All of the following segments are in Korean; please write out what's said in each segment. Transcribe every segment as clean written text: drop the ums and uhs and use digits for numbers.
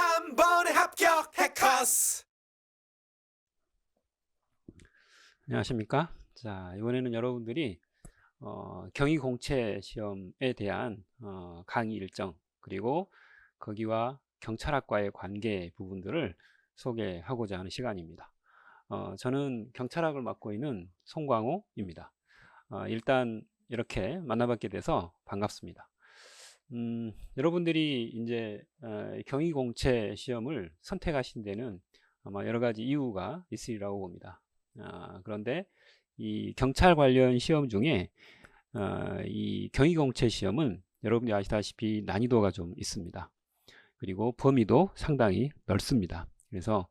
한 번에 합격 해커스. 안녕하십니까? 자, 이번에는 여러분들이 경위공채 시험에 대한 강의 일정 그리고 거기와 경찰학과의 관계 부분들을 소개하고자 하는 시간입니다. 저는 경찰학을 맡고 있는 송광호입니다. 일단 이렇게 만나뵙게 돼서 반갑습니다. 여러분들이 이제 경위공채 시험을 선택하신 데는 아마 여러 가지 이유가 있으리라고 봅니다. 그런데 이 경찰 관련 시험 중에 이 경위공채 시험은 여러분이 아시다시피 난이도가 좀 있습니다. 그리고 범위도 상당히 넓습니다. 그래서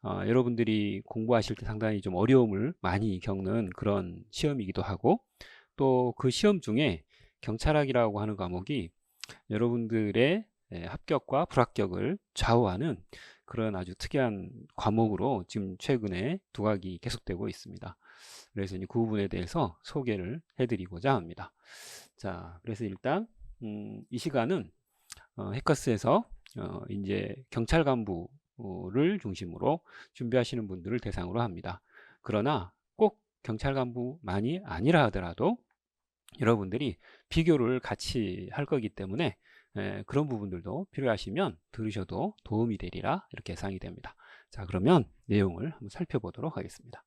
여러분들이 공부하실 때 상당히 좀 어려움을 많이 겪는 그런 시험이기도 하고, 또 그 시험 중에 경찰학이라고 하는 과목이 여러분들의 합격과 불합격을 좌우하는 그런 아주 특이한 과목으로 지금 최근에 두각이 계속되고 있습니다. 그래서 이제 그 부분에 대해서 소개를 해드리고자 합니다. 자, 그래서 일단 이 시간은 해커스에서 이제 경찰 간부를 중심으로 준비하시는 분들을 대상으로 합니다. 그러나 꼭 경찰 간부만이 아니라 하더라도 여러분들이 비교를 같이 할 거기 때문에 그런 부분들도 필요하시면 들으셔도 도움이 되리라 이렇게 예상이 됩니다. 자, 그러면 내용을 한번 살펴보도록 하겠습니다.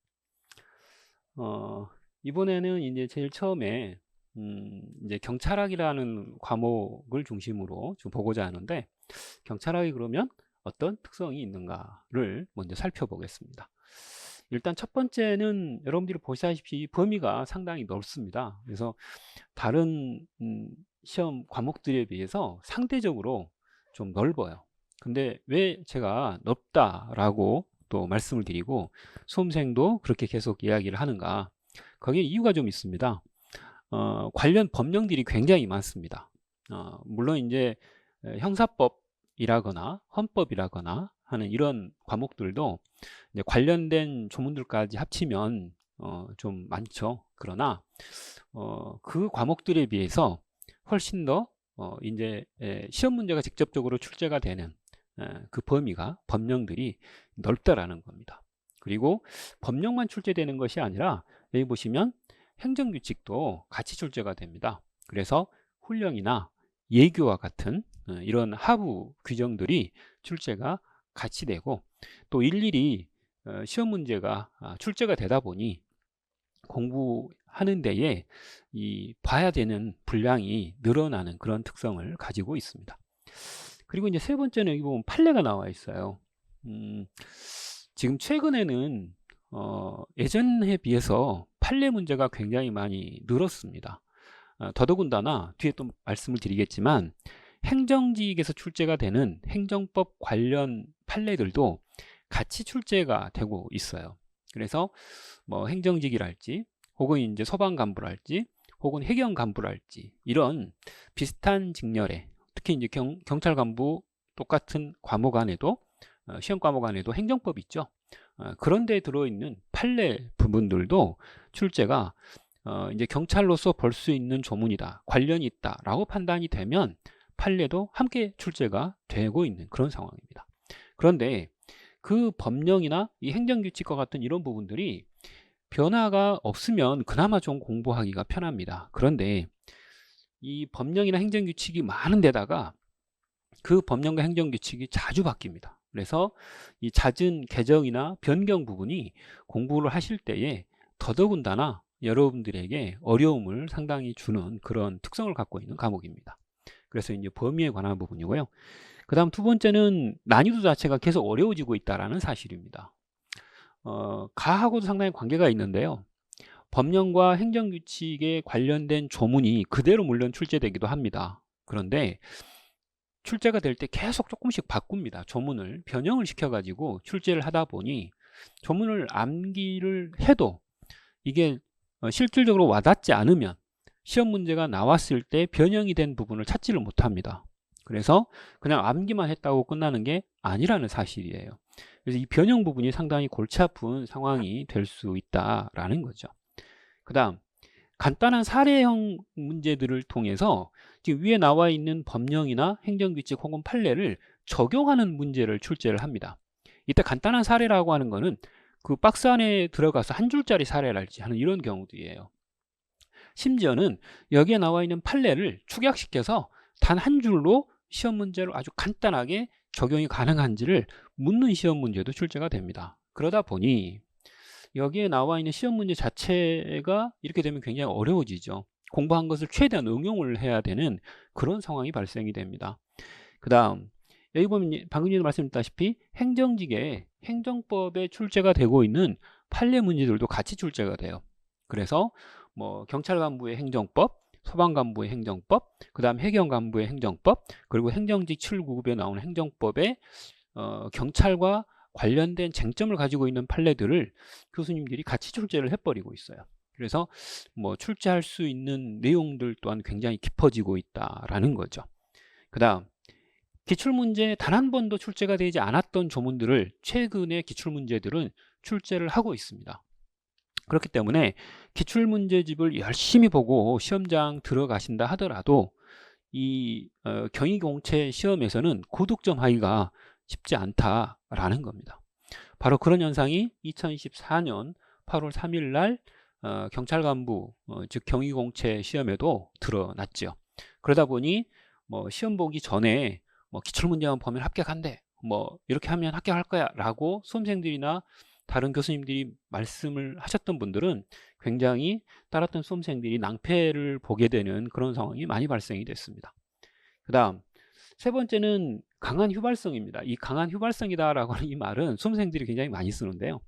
이번에는 이제 제일 처음에 이제 경찰학이라는 과목을 중심으로 좀 보고자 하는데, 경찰학이 그러면 어떤 특성이 있는가를 먼저 살펴보겠습니다. 일단 첫 번째는 여러분들이 보시다시피 범위가 상당히 넓습니다. 그래서 다른 시험 과목들에 비해서 상대적으로 좀 넓어요. 근데 왜 제가 넓다라고 또 말씀을 드리고 수험생도 그렇게 계속 이야기를 하는가? 거기에 이유가 좀 있습니다. 관련 법령들이 굉장히 많습니다. 물론 이제 형사법이라거나 헌법이라거나 하는 이런 과목들도 이제 관련된 조문들까지 합치면 좀 많죠. 그러나 그 과목들에 비해서 훨씬 더 이제 시험 문제가 직접적으로 출제가 되는 그 범위가 법령들이 넓다라는 겁니다. 그리고 법령만 출제되는 것이 아니라 여기 보시면 행정규칙도 같이 출제가 됩니다. 그래서 훈령이나 예교와 같은 이런 하부 규정들이 출제가 같이 되고, 또 일일이 시험 문제가 출제가 되다 보니 공부하는 데에 이 봐야 되는 분량이 늘어나는 그런 특성을 가지고 있습니다. 그리고 이제 세 번째는 여기 보면 판례가 나와 있어요. 지금 최근에는 예전에 비해서 판례 문제가 굉장히 많이 늘었습니다. 더더군다나 뒤에 또 말씀을 드리겠지만 행정직에서 출제가 되는 행정법 관련 판례들도 같이 출제가 되고 있어요. 그래서 뭐 행정직이랄지 혹은 이제 소방간부랄지 혹은 해경간부랄지 이런 비슷한 직렬에, 특히 이제 경찰 간부 똑같은 과목 안에도 시험 과목 안에도 행정법이 있죠. 그런 데 들어있는 판례 부분들도 출제가 이제 경찰로서 볼 수 있는 조문이다, 관련이 있다라고 판단이 되면 판례도 함께 출제가 되고 있는 그런 상황입니다. 그런데 그 법령이나 이 행정규칙과 같은 이런 부분들이 변화가 없으면 그나마 좀 공부하기가 편합니다. 그런데 이 법령이나 행정규칙이 많은 데다가 그 법령과 행정규칙이 자주 바뀝니다. 그래서 이 잦은 개정이나 변경 부분이 공부를 하실 때에 더더군다나 여러분들에게 어려움을 상당히 주는 그런 특성을 갖고 있는 과목입니다. 그래서 이제 범위에 관한 부분이고요. 그 다음 두 번째는 난이도 자체가 계속 어려워지고 있다는 사실입니다. 가하고도 상당히 관계가 있는데요. 법령과 행정규칙에 관련된 조문이 그대로 물론 출제되기도 합니다. 그런데 출제가 될 때 계속 조금씩 바꿉니다. 조문을 변형을 시켜가지고 출제를 하다 보니 조문을 암기를 해도 이게 실질적으로 와닿지 않으면 시험 문제가 나왔을 때 변형이 된 부분을 찾지를 못합니다. 그래서 그냥 암기만 했다고 끝나는 게 아니라는 사실이에요. 그래서 이 변형 부분이 상당히 골치 아픈 상황이 될 수 있다라는 거죠. 그 다음 간단한 사례형 문제들을 통해서 지금 위에 나와 있는 법령이나 행정규칙 혹은 판례를 적용하는 문제를 출제를 합니다. 이때 간단한 사례라고 하는 거는 그 박스 안에 들어가서 한 줄짜리 사례랄지 하는 이런 경우들이에요. 심지어는 여기에 나와 있는 판례를 축약시켜서 단 한 줄로 시험 문제로 아주 간단하게 적용이 가능한지를 묻는 시험 문제도 출제가 됩니다. 그러다 보니 여기에 나와 있는 시험 문제 자체가 이렇게 되면 굉장히 어려워지죠. 공부한 것을 최대한 응용을 해야 되는 그런 상황이 발생이 됩니다. 그 다음 여기 보면 방금 전에 말씀드렸다시피 행정직에 행정법에 출제가 되고 있는 판례 문제들도 같이 출제가 돼요. 그래서 뭐 경찰간부의 행정법, 소방간부의 행정법, 그 다음 해경간부의 행정법, 그리고 행정직 7구급에 나오는 행정법에 경찰과 관련된 쟁점을 가지고 있는 판례들을 교수님들이 같이 출제를 해버리고 있어요. 그래서 뭐 출제할 수 있는 내용들 또한 굉장히 깊어지고 있다라는 거죠. 그 다음 기출문제 단 한 번도 출제가 되지 않았던 조문들을 최근에 기출문제들은 출제를 하고 있습니다. 그렇기 때문에 기출문제집을 열심히 보고 시험장 들어가신다 하더라도 이 경희공채 시험에서는 고득점 하기가 쉽지 않다라는 겁니다. 바로 그런 현상이 2024년 8월 3일 날 경찰간부 즉 경희공채 시험에도 드러났죠. 그러다 보니 뭐 시험 보기 전에 뭐 기출문제만 보면 합격한대, 뭐 이렇게 하면 합격할 거야 라고 수험생들이나 다른 교수님들이 말씀을 하셨던 분들은 굉장히 따랐던 수험생들이 낭패를 보게 되는 그런 상황이 많이 발생이 됐습니다. 그 다음 세 번째는 강한 휴발성입니다. 이 강한 휴발성이다라고 하는 이 말은 수험생들이 굉장히 많이 쓰는데요.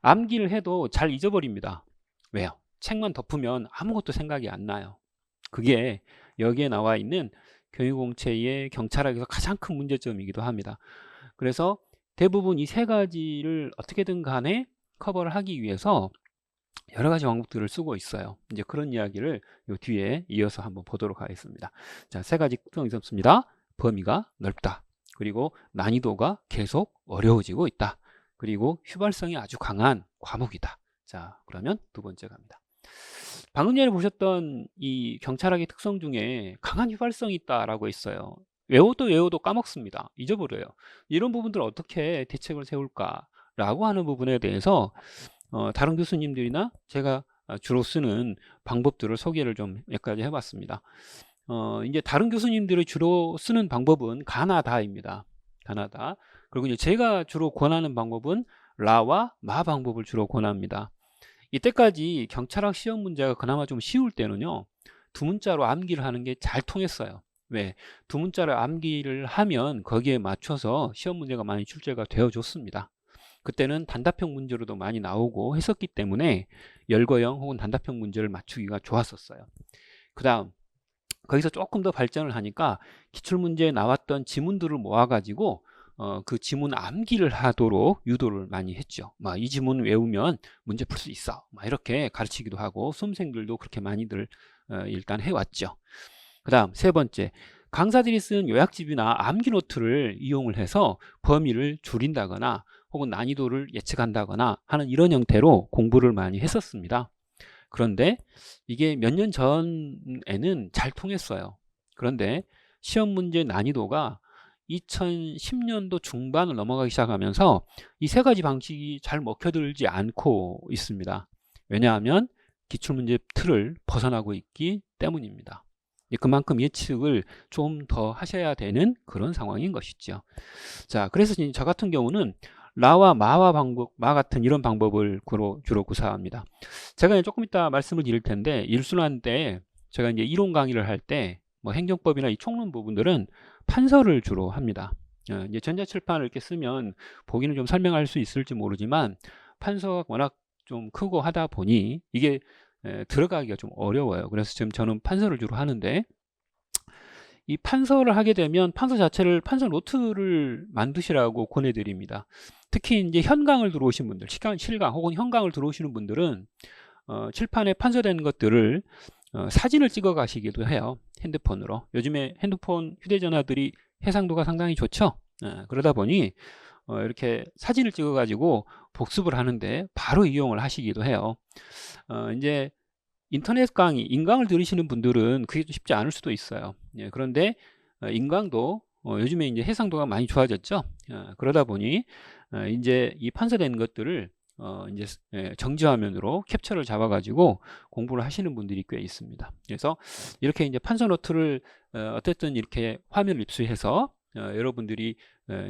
암기를 해도 잘 잊어버립니다. 왜요? 책만 덮으면 아무것도 생각이 안 나요. 그게 여기에 나와 있는 경희공채의 경찰학에서 가장 큰 문제점이기도 합니다. 그래서 대부분 이 세 가지를 어떻게든 간에 커버를 하기 위해서 여러 가지 방법들을 쓰고 있어요. 이제 그런 이야기를 요 뒤에 이어서 한번 보도록 하겠습니다. 자, 세 가지 특성이 있습니다. 범위가 넓다. 그리고 난이도가 계속 어려워지고 있다. 그리고 휴발성이 아주 강한 과목이다. 자, 그러면 두 번째 갑니다. 방금 전에 보셨던 이 경찰학의 특성 중에 강한 휴발성이 있다라고 했어요. 외워도 까먹습니다. 잊어버려요. 이런 부분들을 어떻게 대책을 세울까라고 하는 부분에 대해서 다른 교수님들이나 제가 주로 쓰는 방법들을 소개를 좀 몇 가지 해봤습니다. 이제 다른 교수님들이 주로 쓰는 방법은 가나다입니다. 가나다. 그리고 이제 제가 주로 권하는 방법은 라와 마 방법을 주로 권합니다. 이때까지 경찰학 시험 문제가 그나마 좀 쉬울 때는요, 두 문자로 암기를 하는 게 잘 통했어요. 왜? 두 문자로 암기를 하면 거기에 맞춰서 시험 문제가 많이 출제가 되어줬습니다. 그때는 단답형 문제로도 많이 나오고 했었기 때문에 열거형 혹은 단답형 문제를 맞추기가 좋았었어요. 그 다음 거기서 조금 더 발전을 하니까 기출문제에 나왔던 지문들을 모아가지고 그 지문 암기를 하도록 유도를 많이 했죠. 이 지문 외우면 문제 풀 수 있어, 이렇게 가르치기도 하고 수험생들도 그렇게 많이들 일단 해왔죠. 그 다음 세 번째, 강사들이 쓴 요약집이나 암기 노트를 이용을 해서 범위를 줄인다거나 혹은 난이도를 예측한다거나 하는 이런 형태로 공부를 많이 했었습니다. 그런데 이게 몇 년 전에는 잘 통했어요. 그런데 시험 문제 난이도가 2010년도 중반을 넘어가기 시작하면서 이 세 가지 방식이 잘 먹혀들지 않고 있습니다. 왜냐하면 기출문제 틀을 벗어나고 있기 때문입니다. 그만큼 예측을 좀 더 하셔야 되는 그런 상황인 것이죠. 자, 그래서 저 같은 경우는 라와 마와 방법, 마 같은 이런 방법을 주로 구사합니다. 제가 조금 이따 말씀을 드릴 텐데, 일순환 때 제가 이제 이론 강의를 할 때 뭐 행정법이나 이 총론 부분들은 판서를 주로 합니다. 이제 전자칠판을 이렇게 쓰면 보기는 좀 설명할 수 있을지 모르지만 판서가 워낙 좀 크고 하다 보니 이게 들어가기가 좀 어려워요. 그래서 지금 저는 판서를 주로 하는데, 이 판서를 하게 되면 판서 자체를 판서 노트를 만드시라고 권해드립니다. 특히 이제 현강을 들어오신 분들, 실강 혹은 현강을 들어오시는 분들은 칠판에 판서된 것들을 사진을 찍어 가시기도 해요. 핸드폰으로. 요즘에 핸드폰, 휴대전화들이 해상도가 상당히 좋죠. 그러다 보니 이렇게 사진을 찍어 가지고 복습을 하는데 바로 이용을 하시기도 해요. 이제 인터넷 강의, 인강을 들으시는 분들은 그게 쉽지 않을 수도 있어요. 그런데 인강도 요즘에 이제 해상도가 많이 좋아졌죠. 그러다 보니 이제 이 판서된 것들을 이제 정지화면으로 캡처를 잡아가지고 공부를 하시는 분들이 꽤 있습니다. 그래서 이렇게 이제 판서 노트를 어쨌든 이렇게 화면을 입수해서 여러분들이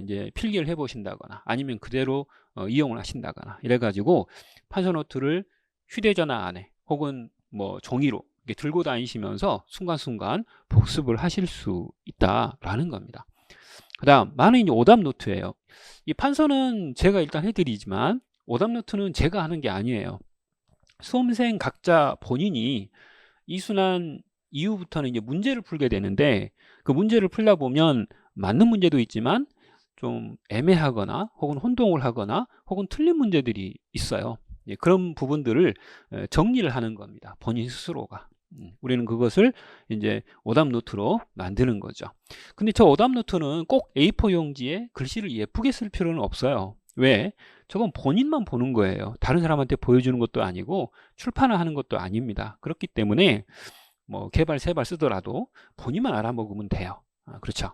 이제 필기를 해보신다거나 아니면 그대로 이용을 하신다거나 이래가지고 판서 노트를 휴대전화 안에 혹은 뭐 종이로 이렇게 들고 다니시면서 순간순간 복습을 하실 수 있다라는 겁니다. 그 다음 많은 이제 오답 노트예요. 이 판서는 제가 일단 해드리지만 오답 노트는 제가 하는 게 아니에요. 수험생 각자 본인이 이순환 이후부터는 이제 문제를 풀게 되는데 그 문제를 풀다 보면 맞는 문제도 있지만 좀 애매하거나 혹은 혼동을 하거나 혹은 틀린 문제들이 있어요. 그런 부분들을 정리를 하는 겁니다. 본인 스스로가. 우리는 그것을 이제 오답 노트로 만드는 거죠. 근데 저 오답 노트는 꼭 A4 용지에 글씨를 예쁘게 쓸 필요는 없어요. 왜? 저건 본인만 보는 거예요. 다른 사람한테 보여주는 것도 아니고 출판하는 것도 아닙니다. 그렇기 때문에 뭐 개발 세발 쓰더라도 본인만 알아먹으면 돼요. 그렇죠.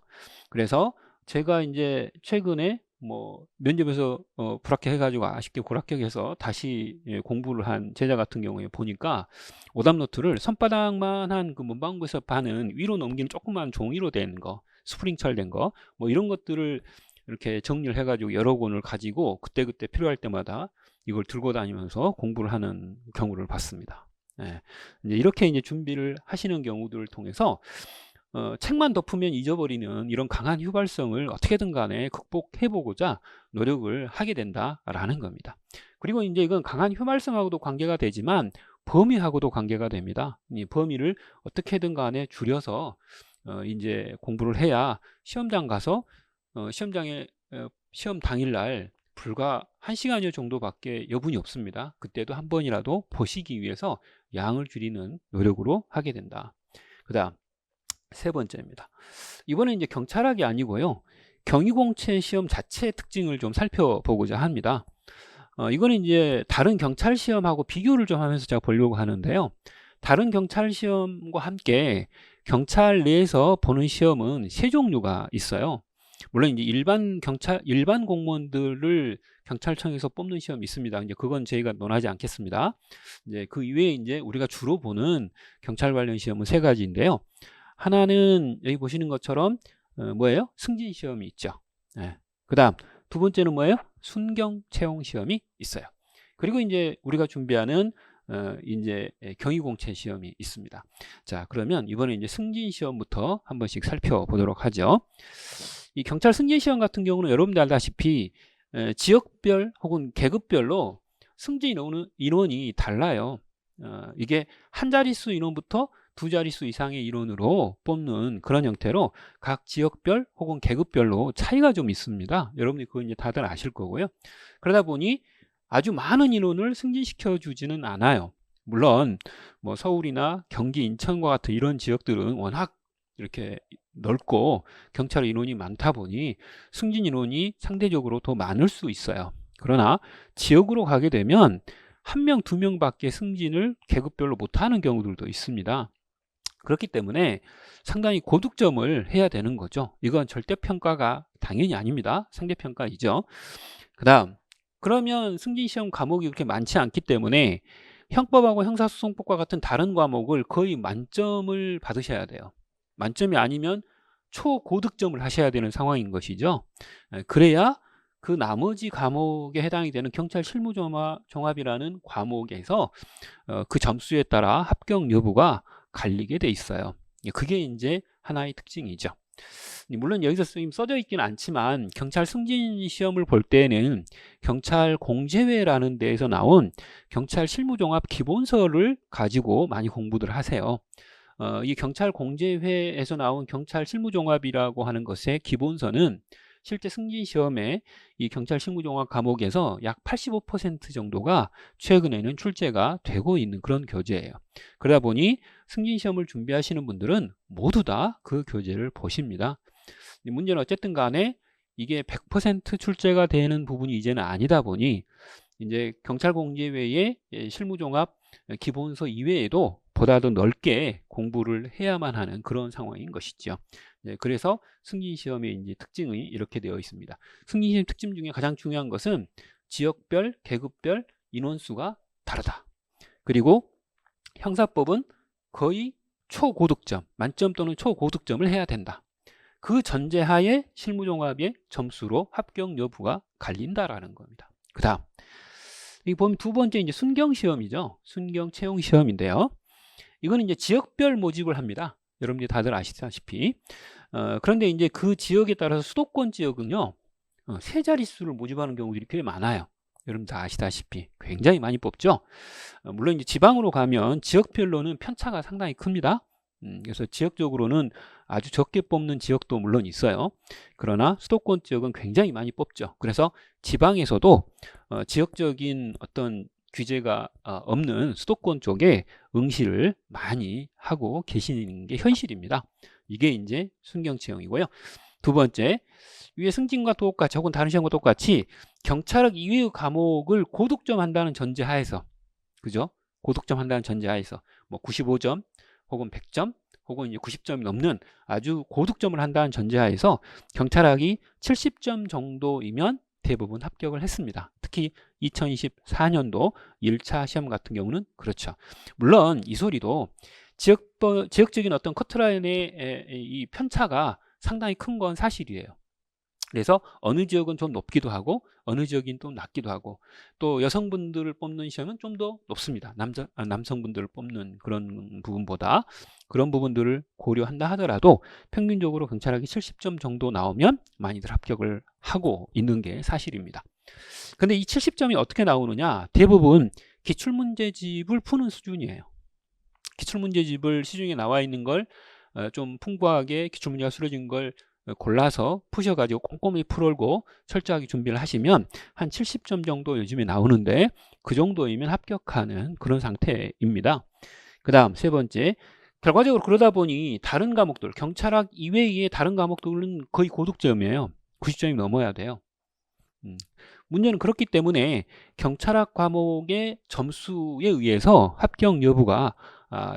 그래서 제가 이제 최근에 뭐 면접에서 불합격해가지고 아쉽게 불합격해서 다시 공부를 한 제자 같은 경우에 보니까 오답 노트를 손바닥만 한 그 문방구에서 파는 위로 넘기는 조그만 종이로 된 거, 스프링철 된 거, 뭐 이런 것들을 이렇게 정리를 해가지고 여러 권을 가지고 그때그때 필요할 때마다 이걸 들고 다니면서 공부를 하는 경우를 봤습니다. 예. 이제 이렇게 이제 준비를 하시는 경우들을 통해서 책만 덮으면 잊어버리는 이런 강한 휴발성을 어떻게든 간에 극복해 보고자 노력을 하게 된다라는 겁니다. 그리고 이제 이건 강한 휴발성하고도 관계가 되지만 범위하고도 관계가 됩니다. 이 범위를 어떻게든 간에 줄여서 이제 공부를 해야 시험장 가서 시험장에 시험 당일날 불과 1시간여 정도밖에 여분이 없습니다. 그때도 한 번이라도 보시기 위해서 양을 줄이는 노력으로 하게 된다. 그 다음 세 번째입니다. 이번에 이제 경찰학이 아니고요. 경위공채 시험 자체의 특징을 좀 살펴보고자 합니다. 이거는 이제 다른 경찰 시험하고 비교를 좀 하면서 제가 보려고 하는데요. 다른 경찰 시험과 함께 경찰 내에서 보는 시험은 세 종류가 있어요. 물론 이제 일반 공무원들을 경찰청에서 뽑는 시험이 있습니다. 이제 그건 저희가 논하지 않겠습니다. 이제 그 이외에 이제 우리가 주로 보는 경찰 관련 시험은 세 가지인데요. 하나는 여기 보시는 것처럼 뭐예요? 승진 시험이 있죠. 그다음 두 번째는 뭐예요? 순경 채용 시험이 있어요. 그리고 이제 우리가 준비하는 이제 경위공채 시험이 있습니다. 자, 그러면 이번에 이제 승진 시험부터 한 번씩 살펴보도록 하죠. 이 경찰 승진 시험 같은 경우는 여러분들 알다시피 지역별 혹은 계급별로 승진 인원이 달라요. 이게 한 자릿수 인원부터 두 자릿수 이상의 인원으로 뽑는 그런 형태로 각 지역별 혹은 계급별로 차이가 좀 있습니다. 여러분이 그거 이제 다들 아실 거고요. 그러다 보니 아주 많은 인원을 승진시켜 주지는 않아요. 물론 뭐 서울이나 경기, 인천과 같은 이런 지역들은 워낙 이렇게 넓고 경찰 인원이 많다 보니 승진 인원이 상대적으로 더 많을 수 있어요. 그러나 지역으로 가게 되면 한 명, 두 명밖에 승진을 계급별로 못하는 경우들도 있습니다. 그렇기 때문에 상당히 고득점을 해야 되는 거죠. 이건 절대평가가 당연히 아닙니다. 상대평가이죠. 그 다음 그러면 승진시험 과목이 그렇게 많지 않기 때문에 형법하고 형사소송법과 같은 다른 과목을 거의 만점을 받으셔야 돼요. 만점이 아니면 초고득점을 하셔야 되는 상황인 것이죠. 그래야 그 나머지 과목에 해당이 되는 경찰 실무종합이라는 과목에서 그 점수에 따라 합격 여부가 갈리게 돼 있어요. 그게 이제 하나의 특징이죠. 물론 여기서 써져 있지는 않지만 경찰 승진 시험을 볼 때는 경찰 공제회라는 데에서 나온 경찰 실무종합 기본서를 가지고 많이 공부들 하세요. 이 경찰 공제회에서 나온 경찰 실무종합이라고 하는 것의 기본서는 실제 승진 시험에 이 경찰 실무종합 과목에서 약 85% 정도가 최근에는 출제가 되고 있는 그런 교재예요. 그러다 보니 승진 시험을 준비하시는 분들은 모두 다 그 교재를 보십니다. 문제는 어쨌든 간에 이게 100% 출제가 되는 부분이 이제는 아니다 보니 이제 경찰공제회의 실무종합 기본서 이외에도 보다 더 넓게 공부를 해야만 하는 그런 상황인 것이죠. 그래서 승진시험의 이제 특징이 이렇게 되어 있습니다. 승진시험 특징 중에 가장 중요한 것은 지역별, 계급별 인원수가 다르다. 그리고 형사법은 거의 초고득점, 만점 또는 초고득점을 해야 된다. 그 전제하에 실무종합의 점수로 합격 여부가 갈린다라는 겁니다. 그 다음, 여기 보면 두 번째 이제 순경시험이죠. 순경 채용시험인데요. 이거는 이제 지역별 모집을 합니다. 여러분들이 다들 아시다시피. 그런데 이제 그 지역에 따라서 수도권 지역은요, 세 자릿수를 모집하는 경우들이 꽤 많아요. 여러분 다 아시다시피 굉장히 많이 뽑죠. 물론 이제 지방으로 가면 지역별로는 편차가 상당히 큽니다. 그래서 지역적으로는 아주 적게 뽑는 지역도 물론 있어요. 그러나 수도권 지역은 굉장히 많이 뽑죠. 그래서 지방에서도 지역적인 어떤 규제가 없는 수도권 쪽에 응시를 많이 하고 계시는 게 현실입니다. 이게 이제 순경채용이고요. 두 번째, 위에 승진과 똑같이 혹은 다른 시험과 똑같이 경찰학 이외의 과목을 고득점 한다는 전제하에서, 그죠? 고득점 한다는 전제하에서 뭐 95점 혹은 100점 혹은 이제 90점이 넘는 아주 고득점을 한다는 전제하에서 경찰학이 70점 정도이면 대부분 합격을 했습니다. 특히 2024년도 1차 시험 같은 경우는 그렇죠. 물론 이 소리도 지역적인 어떤 커트라인의 이 편차가 상당히 큰 건 사실이에요. 그래서 어느 지역은 좀 높기도 하고 어느 지역은 또 낮기도 하고 또 여성분들을 뽑는 시험은 좀 더 높습니다. 남성분들을 뽑는 그런 부분보다 그런 부분들을 고려한다 하더라도 평균적으로 경찰학이 70점 정도 나오면 많이들 합격을 하고 있는 게 사실입니다. 근데 이 70점이 어떻게 나오느냐? 대부분 기출문제집을 푸는 수준이에요. 기출문제집을 시중에 나와 있는 걸 좀 풍부하게 기출문제가 수려진 걸 골라서 푸셔가지고 꼼꼼히 풀고 철저하게 준비를 하시면 한 70점 정도 요즘에 나오는데 그 정도이면 합격하는 그런 상태입니다. 그 다음 세 번째, 결과적으로 그러다 보니 다른 과목들, 경찰학 이외의 다른 과목들은 거의 고득점이에요. 90점이 넘어야 돼요. 문제는 그렇기 때문에 경찰학 과목의 점수에 의해서 합격 여부가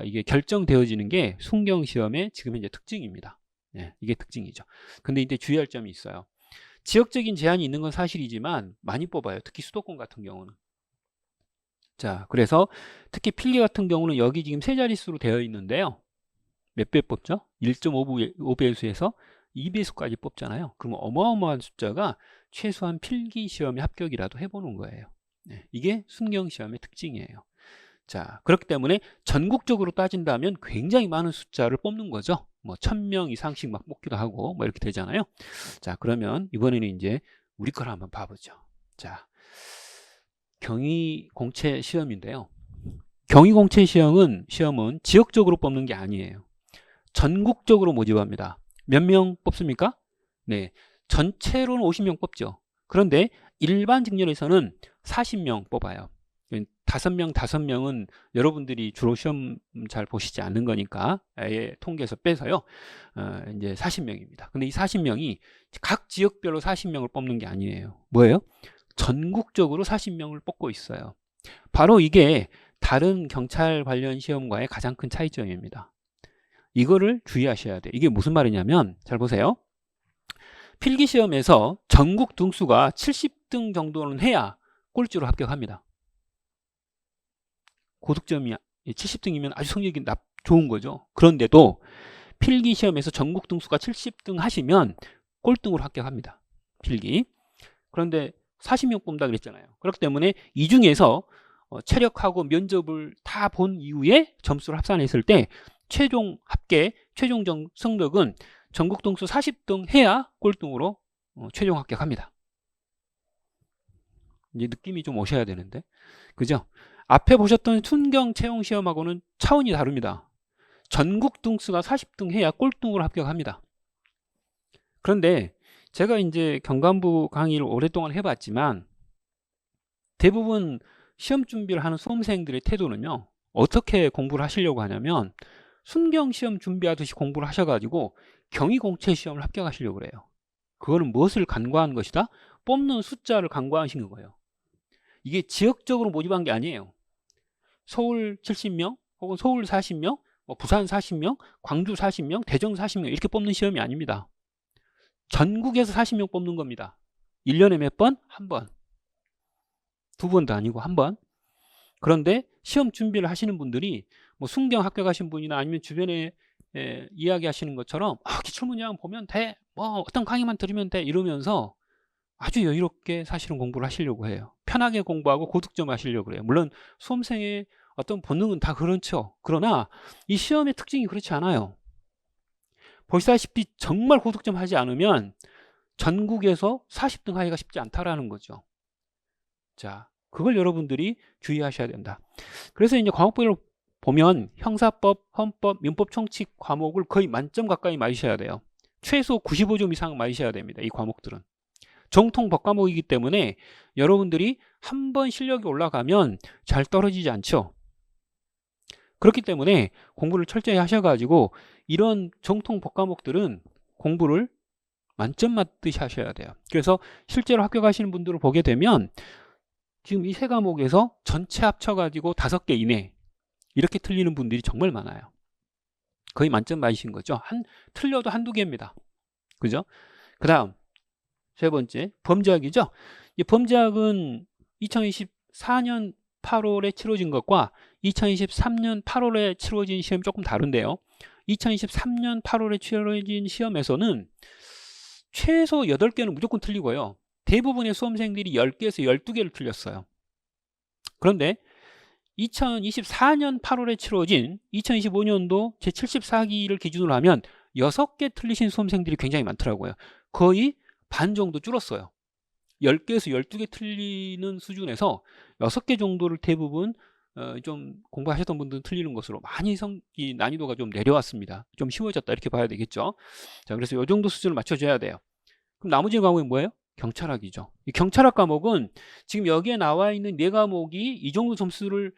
이게 결정되어지는 게 순경시험의 지금 현재 특징입니다. 이게 특징이죠. 근데 이제 주의할 점이 있어요. 지역적인 제한이 있는 건 사실이지만 많이 뽑아요. 특히 수도권 같은 경우는. 자, 그래서 특히 필기 같은 경우는 여기 지금 세 자릿수로 되어 있는데요. 몇 배 뽑죠? 1.5배수에서 2배수까지 뽑잖아요. 그러면 어마어마한 숫자가 최소한 필기 시험에 합격이라도 해보는 거예요. 이게 순경시험의 특징이에요. 자, 그렇기 때문에 전국적으로 따진다면 굉장히 많은 숫자를 뽑는 거죠. 뭐 1000명 이상씩 막 뽑기도 하고 뭐 이렇게 되잖아요. 자, 그러면 이번에는 이제 우리 걸 한번 봐보죠. 자, 경위공채 시험인데요. 경위공채 시험은 지역적으로 뽑는 게 아니에요. 전국적으로 모집합니다. 몇 명 뽑습니까? 네, 전체로는 50명 뽑죠. 그런데 일반 직렬에서는 40명 뽑아요. 5명은 여러분들이 주로 시험 잘 보시지 않는 거니까 아예 통계에서 빼서요. 이제 40명입니다. 근데 이 40명이 각 지역별로 40명을 뽑는 게 아니에요. 뭐예요? 전국적으로 40명을 뽑고 있어요. 바로 이게 다른 경찰 관련 시험과의 가장 큰 차이점입니다. 이거를 주의하셔야 돼요. 이게 무슨 말이냐면 잘 보세요. 필기시험에서 전국 등수가 70등 정도는 해야 꼴찌로 합격합니다. 고득점이 70등이면 아주 성적이 좋은 거죠. 그런데도 필기시험에서 전국 등수가 70등 하시면 꼴등으로 합격합니다. 필기. 그런데 40명 뽑는다 그랬잖아요. 그렇기 때문에 이 중에서 체력하고 면접을 다 본 이후에 점수를 합산했을 때 최종 합계, 최종 성적은 전국 등수 40등 해야 꼴등으로 최종 합격합니다. 이제 느낌이 좀 오셔야 되는데, 그죠? 앞에 보셨던 순경 채용 시험하고는 차원이 다릅니다. 전국 등수가 40등 해야 꼴등으로 합격합니다. 그런데 제가 이제 경관부 강의를 오랫동안 해봤지만 대부분 시험 준비를 하는 수험생들의 태도는요, 어떻게 공부를 하시려고 하냐면 순경 시험 준비하듯이 공부를 하셔가지고 경위공채 시험을 합격하시려고 그래요. 그거는 무엇을 간과한 것이다? 뽑는 숫자를 간과하신 거예요. 이게 지역적으로 모집한 게 아니에요. 서울 70명 혹은 서울 40명, 부산 40명, 광주 40명, 대전 40명 이렇게 뽑는 시험이 아닙니다. 전국에서 40명 뽑는 겁니다. 1년에 몇 번? 한 번. 두 번도 아니고 한 번. 그런데 시험 준비를 하시는 분들이 뭐 순경 합격하신 분이나 아니면 주변에 이야기하시는 것처럼 기출문제만 보면 돼, 뭐 어떤 강의만 들으면 돼 이러면서 아주 여유롭게 사실은 공부를 하시려고 해요. 편하게 공부하고 고득점 하시려고 해요. 물론 수험생의 어떤 본능은 다 그렇죠. 그러나 이 시험의 특징이 그렇지 않아요. 보시다시피 정말 고득점 하지 않으면 전국에서 40등 하기가 쉽지 않다라는 거죠. 자, 그걸 여러분들이 주의하셔야 된다. 그래서 이제 과목별로 보면 형사법, 헌법, 민법, 총칙 과목을 거의 만점 가까이 맞으셔야 돼요. 최소 95점 이상 맞으셔야 됩니다. 이 과목들은. 정통 법 과목이기 때문에 여러분들이 한번 실력이 올라가면 잘 떨어지지 않죠. 그렇기 때문에 공부를 철저히 하셔가지고 이런 정통 법 과목들은 공부를 만점 맞듯이 하셔야 돼요. 그래서 실제로 합격하시는 분들을 보게 되면 지금 이 세 과목에서 전체 합쳐가지고 5개 이내 이렇게 틀리는 분들이 정말 많아요. 거의 만점 맞으신 거죠. 틀려도 한두 개입니다. 그죠? 그 다음 세 번째 범죄학이죠. 이 범죄학은 2024년 8월에 치러진 것과 2023년 8월에 치러진 시험이 조금 다른데요. 2023년 8월에 치러진 시험에서는 최소 8개는 무조건 틀리고요. 대부분의 수험생들이 10개에서 12개를 틀렸어요. 그런데 2024년 8월에 치러진 2025년도 제74기를 기준으로 하면 6개 틀리신 수험생들이 굉장히 많더라고요. 거의 반 정도 줄었어요. 10개에서 12개 틀리는 수준에서 6개 정도를 대부분 좀 공부하셨던 분들은 틀리는 것으로 많이 이 난이도가 좀 내려왔습니다. 좀 쉬워졌다 이렇게 봐야 되겠죠. 자, 그래서 이 정도 수준을 맞춰줘야 돼요. 그럼 나머지 과목이 뭐예요? 경찰학이죠. 이 경찰학 과목은 지금 여기에 나와 있는 4과목이 이 정도 점수를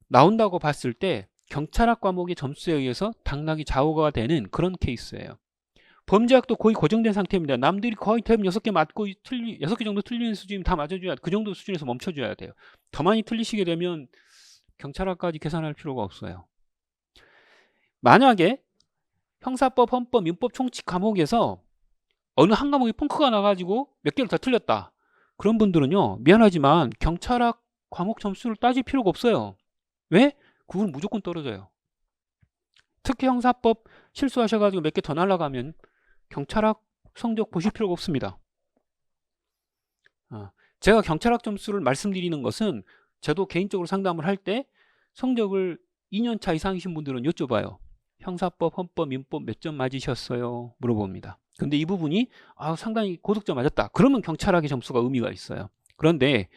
나온다고 봤을 때 경찰학 과목의 점수에 의해서 당락이 좌우가 되는 그런 케이스예요. 범죄학도 거의 고정된 상태입니다. 남들이 거의 대부분 6개 맞고 6개 정도 틀리는 수준이면 다 맞아줘야 그 정도 수준에서 멈춰줘야 돼요. 더 많이 틀리시게 되면 경찰학까지 계산할 필요가 없어요. 만약에 형사법, 헌법, 민법, 총칙 과목에서 어느 한 과목이 펑크가 나가지고 몇 개를 더 틀렸다. 그런 분들은요, 미안하지만 경찰학 과목 점수를 따질 필요가 없어요. 왜? 그건 무조건 떨어져요. 특히 형사법 실수하셔가지고 몇 개 더 날아가면 경찰학 성적 보실 필요가 없습니다. 제가 경찰학 점수를 말씀드리는 것은 저도 개인적으로 상담을 할 때 성적을 2년차 이상이신 분들은 여쭤봐요. 형사법, 헌법, 민법 몇 점 맞으셨어요? 물어봅니다. 근데 이 부분이 상당히 고득점 맞았다. 그러면 경찰학의 점수가 의미가 있어요. 그런데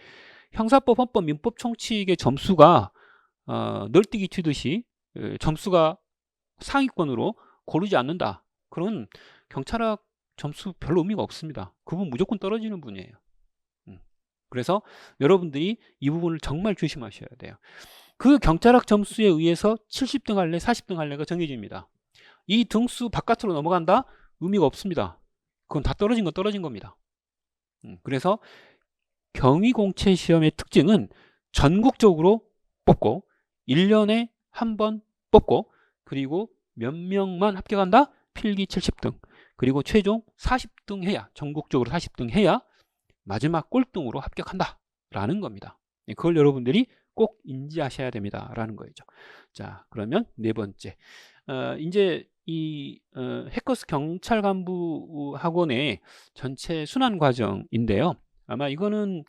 형사법, 헌법, 민법, 총칙의 점수가 널뛰기 튀듯이 점수가 상위권으로 고르지 않는다. 그런 경찰학 점수 별로 의미가 없습니다. 그분 무조건 떨어지는 분이에요. 그래서 여러분들이 이 부분을 정말 조심하셔야 돼요. 그 경찰학 점수에 의해서 70등 할래, 40등 할래가 정해집니다. 이 등수 바깥으로 넘어간다? 의미가 없습니다. 그건 다 떨어진 건 떨어진 겁니다. 그래서 경위공채 시험의 특징은 전국적으로 뽑고 1년에 한 번 뽑고 그리고 몇 명만 합격한다? 필기 70등. 그리고 최종 40등 해야, 전국적으로 40등 해야 마지막 꼴등으로 합격한다 라는 겁니다. 그걸 여러분들이 꼭 인지하셔야 됩니다 라는 거죠. 자, 그러면 네 번째, 이제 이 해커스 경찰 간부 학원의 전체 순환 과정인데요. 아마 이거는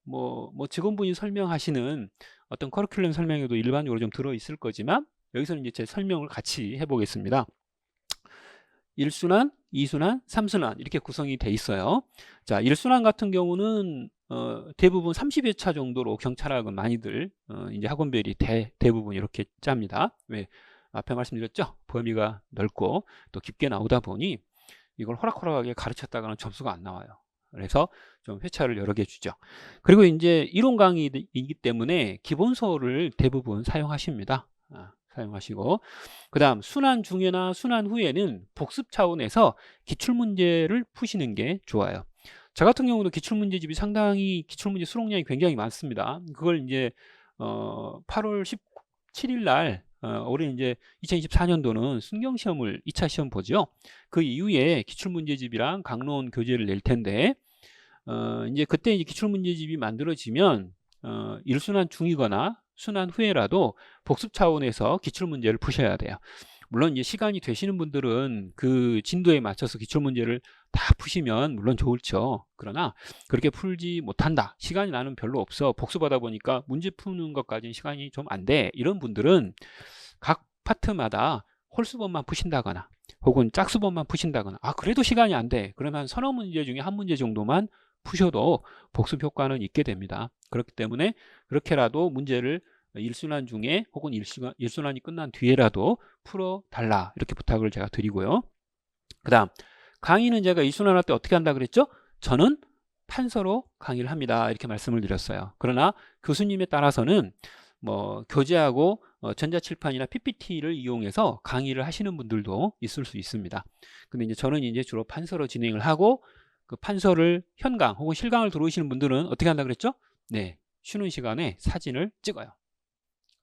뭐 직원분이 설명하시는 어떤 커리큘럼 설명에도 일반적으로 좀 들어있을 거지만 여기서는 이제 제 설명을 같이 해보겠습니다. 1순환, 2순환, 3순환 이렇게 구성이 돼 있어요. 자, 1순환 같은 경우는 대부분 30회차 정도로 경찰학은 많이들 이제 학원별이 대부분 이렇게 짭니다. 왜? 앞에 말씀드렸죠? 범위가 넓고 또 깊게 나오다 보니 이걸 호락호락하게 가르쳤다가는 점수가 안 나와요. 그래서 좀 회차를 여러 개 주죠. 그리고 이제 이론 강의이기 때문에 기본서를 대부분 사용하십니다. 사용하시고 그 다음 순환 중에나 순환 후에는 복습 차원에서 기출문제를 푸시는 게 좋아요. 저 같은 경우도 기출문제집이 상당히 기출문제 수록량이 굉장히 많습니다. 그걸 이제 8월 17일 날 올해 이제 2024년도는 순경시험을 2차 시험 보죠. 그 이후에 기출문제집이랑 강론 교재를 낼 텐데, 이제 그때 이제 기출문제집이 만들어지면, 1순환 중이거나 순환 후에라도 복습 차원에서 기출문제를 푸셔야 돼요. 물론 이제 시간이 되시는 분들은 그 진도에 맞춰서 기출문제를 다 푸시면 물론 좋죠. 그러나 그렇게 풀지 못한다. 시간이 나는 별로 없어. 복습하다 보니까 문제 푸는 것까지는 시간이 좀 안 돼. 이런 분들은 각 파트마다 홀수본만 푸신다거나 혹은 짝수본만 푸신다거나 그래도 시간이 안 돼. 그러면 서너 문제 중에 한 문제 정도만 푸셔도 복습 효과는 있게 됩니다. 그렇기 때문에 그렇게라도 문제를 1순환 중에 혹은 1순환이 끝난 뒤에라도 풀어달라 이렇게 부탁을 제가 드리고요. 그 다음 강의는 제가 2순환 할 때 어떻게 한다 그랬죠? 저는 판서로 강의를 합니다 이렇게 말씀을 드렸어요. 그러나 교수님에 따라서는 뭐 교재하고 전자칠판이나 PPT를 이용해서 강의를 하시는 분들도 있을 수 있습니다. 근데 이제 저는 이제 주로 판서로 진행을 하고 그 판서를 현강 혹은 실강을 들어오시는 분들은 어떻게 한다 그랬죠? 네, 쉬는 시간에 사진을 찍어요.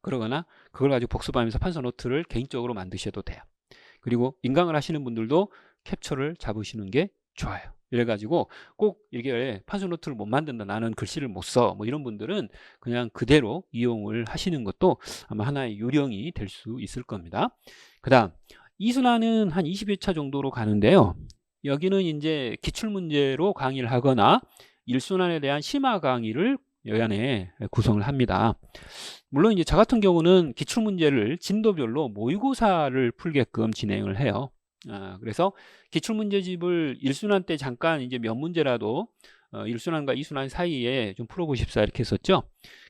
그러거나 그걸 가지고 복습하면서 판서 노트를 개인적으로 만드셔도 돼요. 그리고 인강을 하시는 분들도 캡처를 잡으시는 게 좋아요. 이래가지고 꼭 이게 판서 노트를 못 만든다, 나는 글씨를 못 써, 뭐 이런 분들은 그냥 그대로 이용을 하시는 것도 아마 하나의 요령이 될 수 있을 겁니다. 그 다음 2순환은 한 20회차 정도로 가는데요. 여기는 이제 기출문제로 강의를 하거나 1순환에 대한 심화 강의를 여안에 구성을 합니다. 물론 이제 저 같은 경우는 기출문제를 진도별로 모의고사를 풀게끔 진행을 해요. 그래서 기출문제집을 1순환 때 잠깐 이제 몇 문제라도 1순환과 2순환 사이에 좀 풀어보십사 이렇게 했었죠.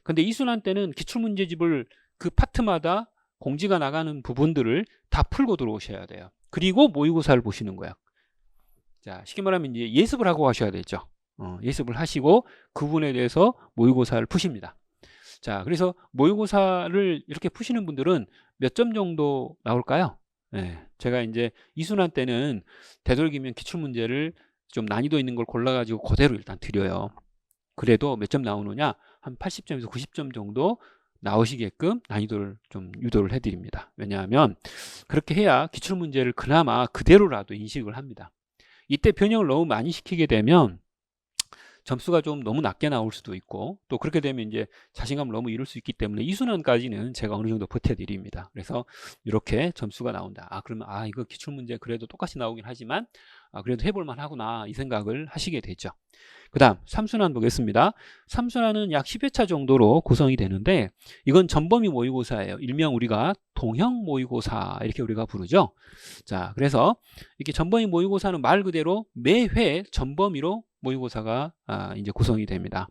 근데 2순환 때는 기출문제집을 그 파트마다 공지가 나가는 부분들을 다 풀고 들어오셔야 돼요. 그리고 모의고사를 보시는 거예요. 자, 쉽게 말하면 이제 예습을 하고 가셔야 되죠. 예습을 하시고 그 부분에 대해서 모의고사를 푸십니다. 자, 그래서 모의고사를 이렇게 푸시는 분들은 몇 점 정도 나올까요? 네, 제가 이제 2순환 때는 되도록이면 기출문제를 좀 난이도 있는 걸 골라가지고 그대로 일단 드려요. 그래도 몇 점 나오느냐? 한 80점에서 90점 정도 나오시게끔 난이도를 좀 유도를 해드립니다. 왜냐하면 그렇게 해야 기출문제를 그나마 그대로라도 인식을 합니다. 이때 변형을 너무 많이 시키게 되면 점수가 좀 너무 낮게 나올 수도 있고 또 그렇게 되면 이제 자신감을 너무 잃을 수 있기 때문에 2순환까지는 제가 어느 정도 버텨드립니다. 그래서 이렇게 점수가 나온다. 그러면 이거 기출문제 그래도 똑같이 나오긴 하지만 그래도 해볼만 하구나 이 생각을 하시게 되죠. 그 다음 3순환 보겠습니다. 3순환은 약 10회차 정도로 구성이 되는데 이건 전범위 모의고사예요. 일명 우리가 동형 모의고사 이렇게 우리가 부르죠. 자, 그래서 이렇게 전범위 모의고사는 말 그대로 매회 전범위로 모의고사가 이제 구성이 됩니다.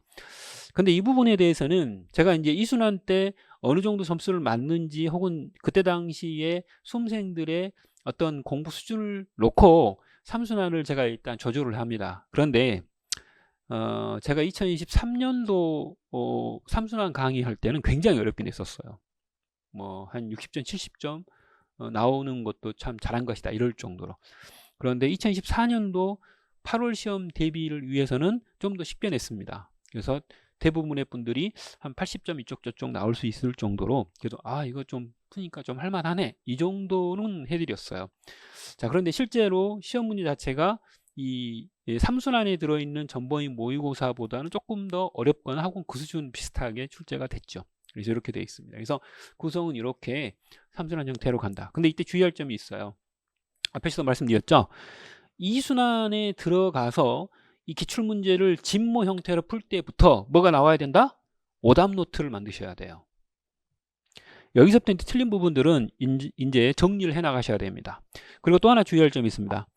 근데 이 부분에 대해서는 제가 이제 2순환 때 어느 정도 점수를 맞는지 혹은 그때 당시에 수험생들의 어떤 공부 수준을 놓고 3순환을 제가 일단 조절을 합니다. 그런데 제가 2023년도 3순환 강의할 때는 굉장히 어렵게 냈었어요. 뭐 한 60점, 70점 나오는 것도 참 잘한 것이다 이럴 정도로. 그런데 2024년도 8월 시험 대비를 위해서는 좀 더 쉽게 냈습니다. 그래서 대부분의 분들이 한 80점 이쪽 저쪽 나올 수 있을 정도로 그래도 이거 좀 푸니까 좀 할만하네 이 정도는 해드렸어요. 자, 그런데 실제로 시험 문제 자체가 이 3순환에 들어있는 전범위 모의고사보다는 조금 더 어렵거나 혹은 그 수준 비슷하게 출제가 됐죠. 그래서 이렇게 되어 있습니다. 그래서 구성은 이렇게 3순환 형태로 간다. 근데 이때 주의할 점이 있어요. 앞에서도 말씀드렸죠. 2순환에 들어가서 이 기출문제를 진모 형태로 풀 때부터 뭐가 나와야 된다? 오답 노트를 만드셔야 돼요. 여기서부터 틀린 부분들은 이제 정리를 해 나가셔야 됩니다. 그리고 또 하나 주의할 점이 있습니다.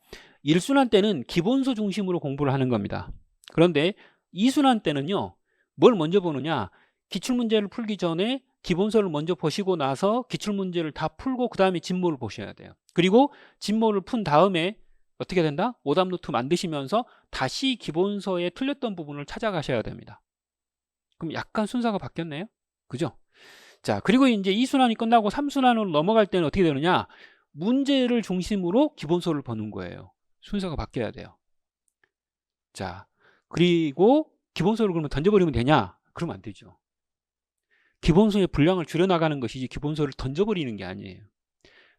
1순환 때는 기본서 중심으로 공부를 하는 겁니다. 그런데 2순환 때는요, 뭘 먼저 보느냐? 기출문제를 풀기 전에 기본서를 먼저 보시고 나서 기출문제를 다 풀고 그 다음에 진모를 보셔야 돼요. 그리고 진모를 푼 다음에 어떻게 된다? 오답 노트 만드시면서 다시 기본서에 틀렸던 부분을 찾아가셔야 됩니다. 그럼 약간 순서가 바뀌었네요. 그죠? 자, 그리고 이제 2순환이 끝나고 3순환으로 넘어갈 때는 어떻게 되느냐? 문제를 중심으로 기본서를 보는 거예요. 순서가 바뀌어야 돼요. 자, 그리고 기본서를 그러면 던져버리면 되냐? 그러면 안 되죠. 기본소의 분량을 줄여나가는 것이지 기본소를 던져버리는 게 아니에요.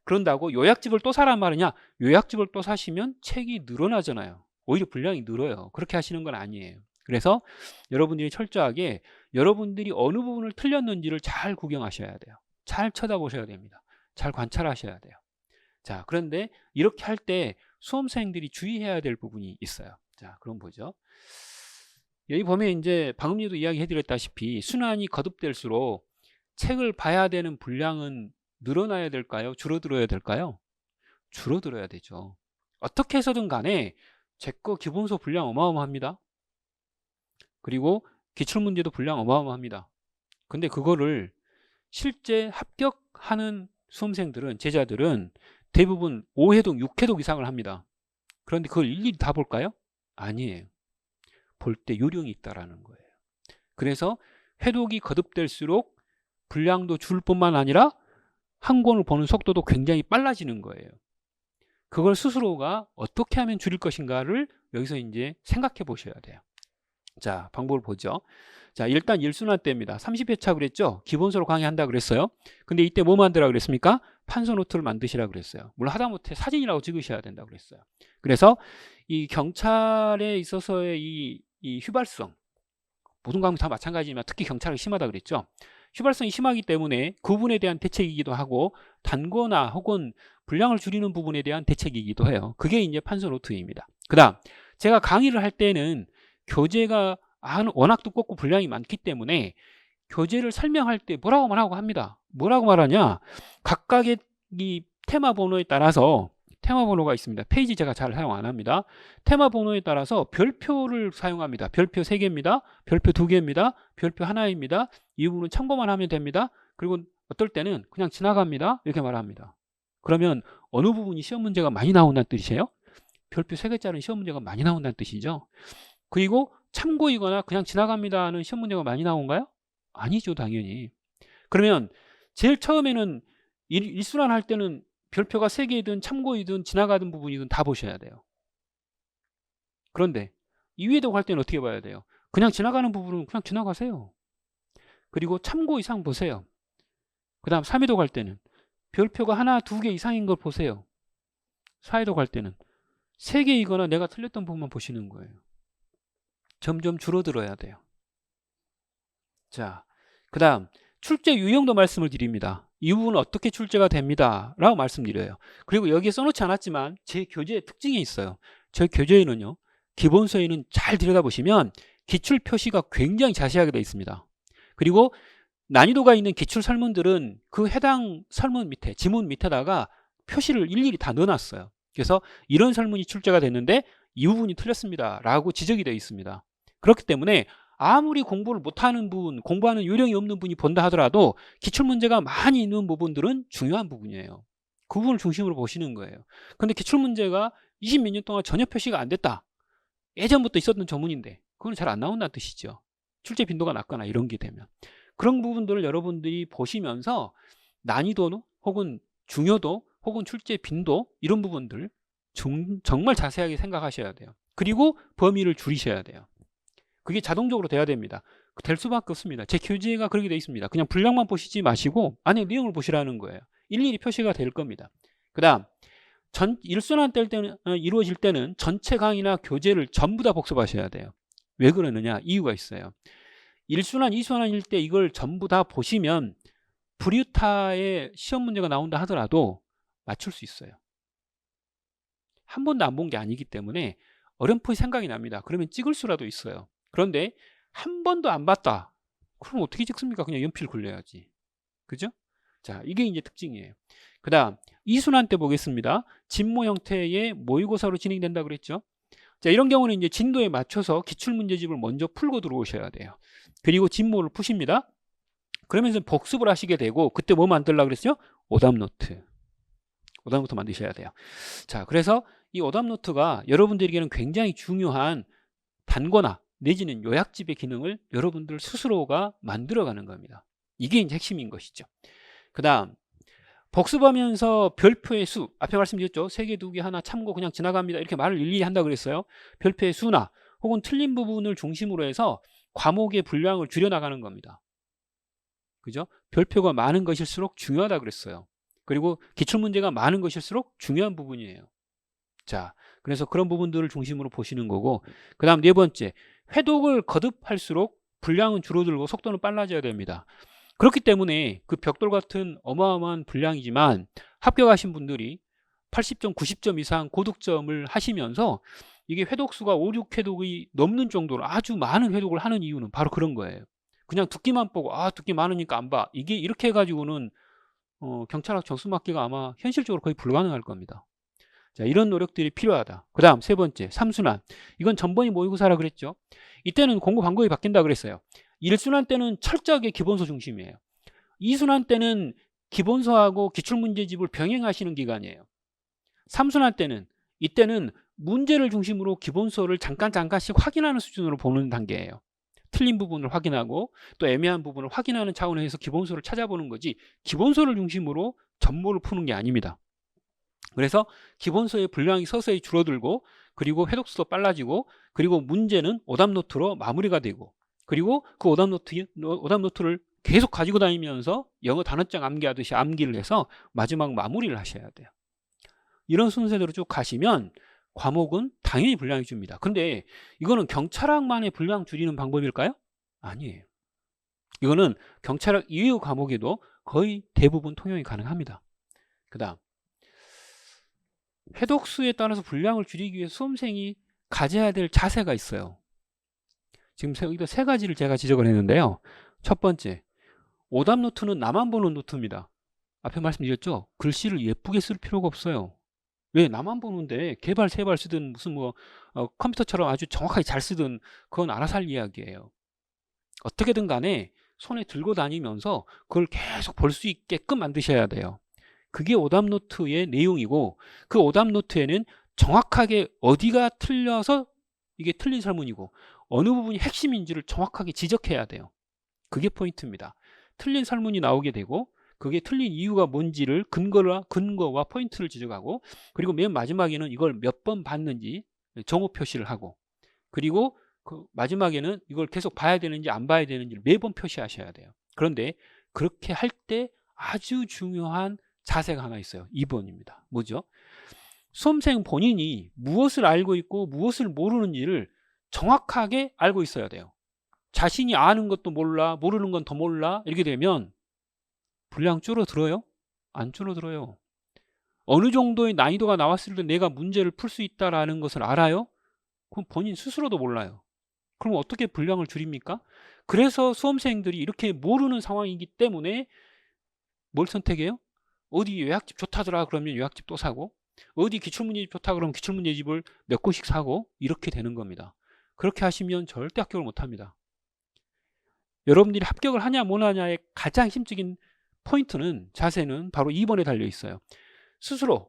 그런다고 요약집을 또 사란 말이냐? 요약집을 또 사시면 책이 늘어나잖아요. 오히려 분량이 늘어요. 그렇게 하시는 건 아니에요. 그래서 여러분들이 철저하게 여러분들이 어느 부분을 틀렸는지를 잘 구경하셔야 돼요. 잘 쳐다보셔야 됩니다. 잘 관찰하셔야 돼요. 자, 그런데 이렇게 할 때 수험생들이 주의해야 될 부분이 있어요. 자, 그럼 보죠. 여기 보면 이제 방금 전에도 이야기해 드렸다시피 순환이 거듭될수록 책을 봐야 되는 분량은 늘어나야 될까요? 줄어들어야 될까요? 줄어들어야 되죠. 어떻게 해서든 간에 제 거 기본서 분량 어마어마합니다. 그리고 기출문제도 분량 어마어마합니다. 근데 그거를 실제 합격하는 수험생들은, 제자들은 대부분 5회독, 6회독 이상을 합니다. 그런데 그걸 일일이 다 볼까요? 아니에요. 볼 때 요령이 있다라는 거예요. 그래서 회독이 거듭될수록 분량도 줄 뿐만 아니라 한 권을 보는 속도도 굉장히 빨라지는 거예요. 그걸 스스로가 어떻게 하면 줄일 것인가를 여기서 이제 생각해 보셔야 돼요. 자, 방법을 보죠. 자, 일단 1순환 때입니다. 30회차 그랬죠? 기본서로 강의한다 그랬어요. 근데 이때 뭐 만들라 그랬습니까? 판서 노트를 만드시라 그랬어요. 물론 하다못해 사진이라고 찍으셔야 된다고 그랬어요. 그래서 이 경찰에 있어서의 이 휘발성, 모든 과목 다 마찬가지지만 특히 경찰은 심하다 그랬죠. 휘발성이 심하기 때문에 그 부분에 대한 대책이기도 하고 단거나 혹은 분량을 줄이는 부분에 대한 대책이기도 해요. 그게 이제 판서 노트입니다. 그 다음 제가 강의를 할 때는 교재가 워낙 두껍고 분량이 많기 때문에 교재를 설명할 때 뭐라고 말하고 합니다. 뭐라고 말하냐? 각각의 이 테마 번호에 따라서 테마 번호가 있습니다. 페이지 제가 잘 사용 안 합니다. 테마 번호에 따라서 별표를 사용합니다. 별표 3개입니다. 별표 2개입니다. 별표 1입니다. 이 부분은 참고만 하면 됩니다. 그리고 어떨 때는 그냥 지나갑니다. 이렇게 말합니다. 그러면 어느 부분이 시험 문제가 많이 나온다는 뜻이에요? 별표 3개짜리 시험 문제가 많이 나온다는 뜻이죠. 그리고 참고이거나 그냥 지나갑니다 하는 시험 문제가 많이 나온가요? 아니죠, 당연히. 그러면 제일 처음에는 일순환 할 때는 별표가 3개이든 참고이든 지나가던 부분이든 다 보셔야 돼요. 그런데 2회독 할 때는 어떻게 봐야 돼요? 그냥 지나가는 부분은 그냥 지나가세요. 그리고 참고 이상 보세요. 그 다음 3회독 할 때는 별표가 1, 2개 이상인 걸 보세요. 4회독 할 때는 3개이거나 내가 틀렸던 부분만 보시는 거예요. 점점 줄어들어야 돼요. 자, 그 다음 출제 유형도 말씀을 드립니다. 이 부분은 어떻게 출제가 됩니다 라고 말씀드려요. 그리고 여기에 써놓지 않았지만 제 교재의 특징이 있어요. 제 교재에는요, 기본서에는 잘 들여다보시면 기출 표시가 굉장히 자세하게 되어 있습니다. 그리고 난이도가 있는 기출 설문들은 그 해당 설문 밑에, 지문 밑에다가 표시를 일일이 다 넣어놨어요. 그래서 이런 설문이 출제가 됐는데 이 부분이 틀렸습니다 라고 지적이 되어 있습니다. 그렇기 때문에 아무리 공부를 못하는 분, 공부하는 요령이 없는 분이 본다 하더라도 기출문제가 많이 있는 부분들은 중요한 부분이에요. 그 부분을 중심으로 보시는 거예요. 근데 기출문제가 20몇 년 동안 전혀 표시가 안 됐다. 예전부터 있었던 전문인데 그건 잘 안 나온다는 뜻이죠. 출제 빈도가 낮거나 이런 게 되면. 그런 부분들을 여러분들이 보시면서 난이도 혹은 중요도 혹은 출제 빈도 이런 부분들 정말 자세하게 생각하셔야 돼요. 그리고 범위를 줄이셔야 돼요. 그게 자동적으로 돼야 됩니다. 될 수밖에 없습니다. 제 교재가 그렇게 되어 있습니다. 그냥 분량만 보시지 마시고 안에 내용을 보시라는 거예요. 일일이 표시가 될 겁니다. 그 다음 1순환 때는 이루어질 때는 전체 강의나 교재를 전부 다 복습하셔야 돼요. 왜 그러느냐? 이유가 있어요. 1순환, 2순환일 때 이걸 전부 다 보시면 불유타의 시험 문제가 나온다 하더라도 맞출 수 있어요. 한 번도 안 본 게 아니기 때문에 어렴풋이 생각이 납니다. 그러면 찍을 수라도 있어요. 그런데 한 번도 안 봤다. 그럼 어떻게 찍습니까? 그냥 연필 굴려야지. 그죠? 자, 이게 이제 특징이에요. 그 다음 2순환 때 보겠습니다. 진모 형태의 모의고사로 진행된다 그랬죠. 자, 이런 경우는 이제 진도에 맞춰서 기출문제집을 먼저 풀고 들어오셔야 돼요. 그리고 진모를 푸십니다. 그러면서 복습을 하시게 되고 그때 뭐 만들려고 그랬어요? 오답노트. 오답노트 만드셔야 돼요. 자, 그래서 이 오답노트가 여러분들에게는 굉장히 중요한 단거나 내지는 요약집의 기능을 여러분들 스스로가 만들어가는 겁니다. 이게 이제 핵심인 것이죠. 그 다음 복습하면서 별표의 수, 앞에 말씀드렸죠. 3개, 2개, 하나 참고 그냥 지나갑니다. 이렇게 말을 일일이 한다 그랬어요. 별표의 수나 혹은 틀린 부분을 중심으로 해서 과목의 분량을 줄여나가는 겁니다. 그죠? 별표가 많은 것일수록 중요하다 그랬어요. 그리고 기출문제가 많은 것일수록 중요한 부분이에요. 자, 그래서 그런 부분들을 중심으로 보시는 거고, 그 다음 네 번째, 회독을 거듭할수록 분량은 줄어들고 속도는 빨라져야 됩니다. 그렇기 때문에 그 벽돌 같은 어마어마한 분량이지만 합격하신 분들이 80점, 90점 이상 고득점을 하시면서 이게 회독수가 5, 6회독이 넘는 정도로 아주 많은 회독을 하는 이유는 바로 그런 거예요. 그냥 두께만 보고 두께 많으니까 안 봐. 이게 이렇게 해가지고는 경찰학 점수 맞기가 아마 현실적으로 거의 불가능할 겁니다. 자, 이런 노력들이 필요하다. 그 다음 세 번째, 3순환. 이건 전번이 모의고사라 그랬죠. 이때는 공부 방법이 바뀐다 그랬어요. 1순환 때는 철저하게 기본서 중심이에요. 2순환 때는 기본서하고 기출문제집을 병행하시는 기간이에요. 3순환 때는 이때는 문제를 중심으로 기본서를 잠깐씩 확인하는 수준으로 보는 단계예요. 틀린 부분을 확인하고 또 애매한 부분을 확인하는 차원에서 기본서를 찾아보는 거지 기본서를 중심으로 전모를 푸는 게 아닙니다. 그래서 기본서의 분량이 서서히 줄어들고 그리고 회독수도 빨라지고 그리고 문제는 오답노트로 마무리가 되고 그리고 그 오답노트를 계속 가지고 다니면서 영어 단어장 암기하듯이 암기를 해서 마지막 마무리를 하셔야 돼요. 이런 순서대로 쭉 가시면 과목은 당연히 분량이 줍니다. 근데 이거는 경찰학만의 분량 줄이는 방법일까요? 아니에요. 이거는 경찰학 이외의 과목에도 거의 대부분 통용이 가능합니다. 그 다음 회독수에 따라서 분량을 줄이기 위해 수험생이 가져야 될 자세가 있어요. 지금 여기다 세 가지를 제가 지적을 했는데요. 첫 번째, 오답노트는 나만 보는 노트입니다. 앞에 말씀드렸죠? 글씨를 예쁘게 쓸 필요가 없어요. 왜? 나만 보는데 개발 세발 쓰든 무슨 컴퓨터처럼 아주 정확하게 잘 쓰든 그건 알아서 할 이야기예요. 어떻게든 간에 손에 들고 다니면서 그걸 계속 볼 수 있게끔 만드셔야 돼요. 그게 오답노트의 내용이고 그 오답노트에는 정확하게 어디가 틀려서 이게 틀린 설문이고 어느 부분이 핵심인지를 정확하게 지적해야 돼요. 그게 포인트입니다. 틀린 설문이 나오게 되고 그게 틀린 이유가 뭔지를 근거와 포인트를 지적하고 그리고 맨 마지막에는 이걸 몇 번 봤는지 정오 표시를 하고 그리고 그 마지막에는 이걸 계속 봐야 되는지 안 봐야 되는지를 매번 표시하셔야 돼요. 그런데 그렇게 할 때 아주 중요한 자세가 하나 있어요. 2번입니다. 뭐죠? 수험생 본인이 무엇을 알고 있고 무엇을 모르는지를 정확하게 알고 있어야 돼요. 자신이 아는 것도 몰라 모르는 건 더 몰라 이렇게 되면 분량 줄어들어요? 안 줄어들어요. 어느 정도의 난이도가 나왔을 때 내가 문제를 풀 수 있다는 것을 알아요? 그럼 본인 스스로도 몰라요. 그럼 어떻게 분량을 줄입니까? 그래서 수험생들이 이렇게 모르는 상황이기 때문에 뭘 선택해요? 어디 요약집 좋다더라 그러면 요약집 또 사고 어디 기출문제집 좋다 그러면 기출문제집을 몇 권씩 사고 이렇게 되는 겁니다. 그렇게 하시면 절대 합격을 못합니다. 여러분들이 합격을 하냐 못 하냐의 가장 힘적인 포인트는 자세는 바로 2번에 달려 있어요.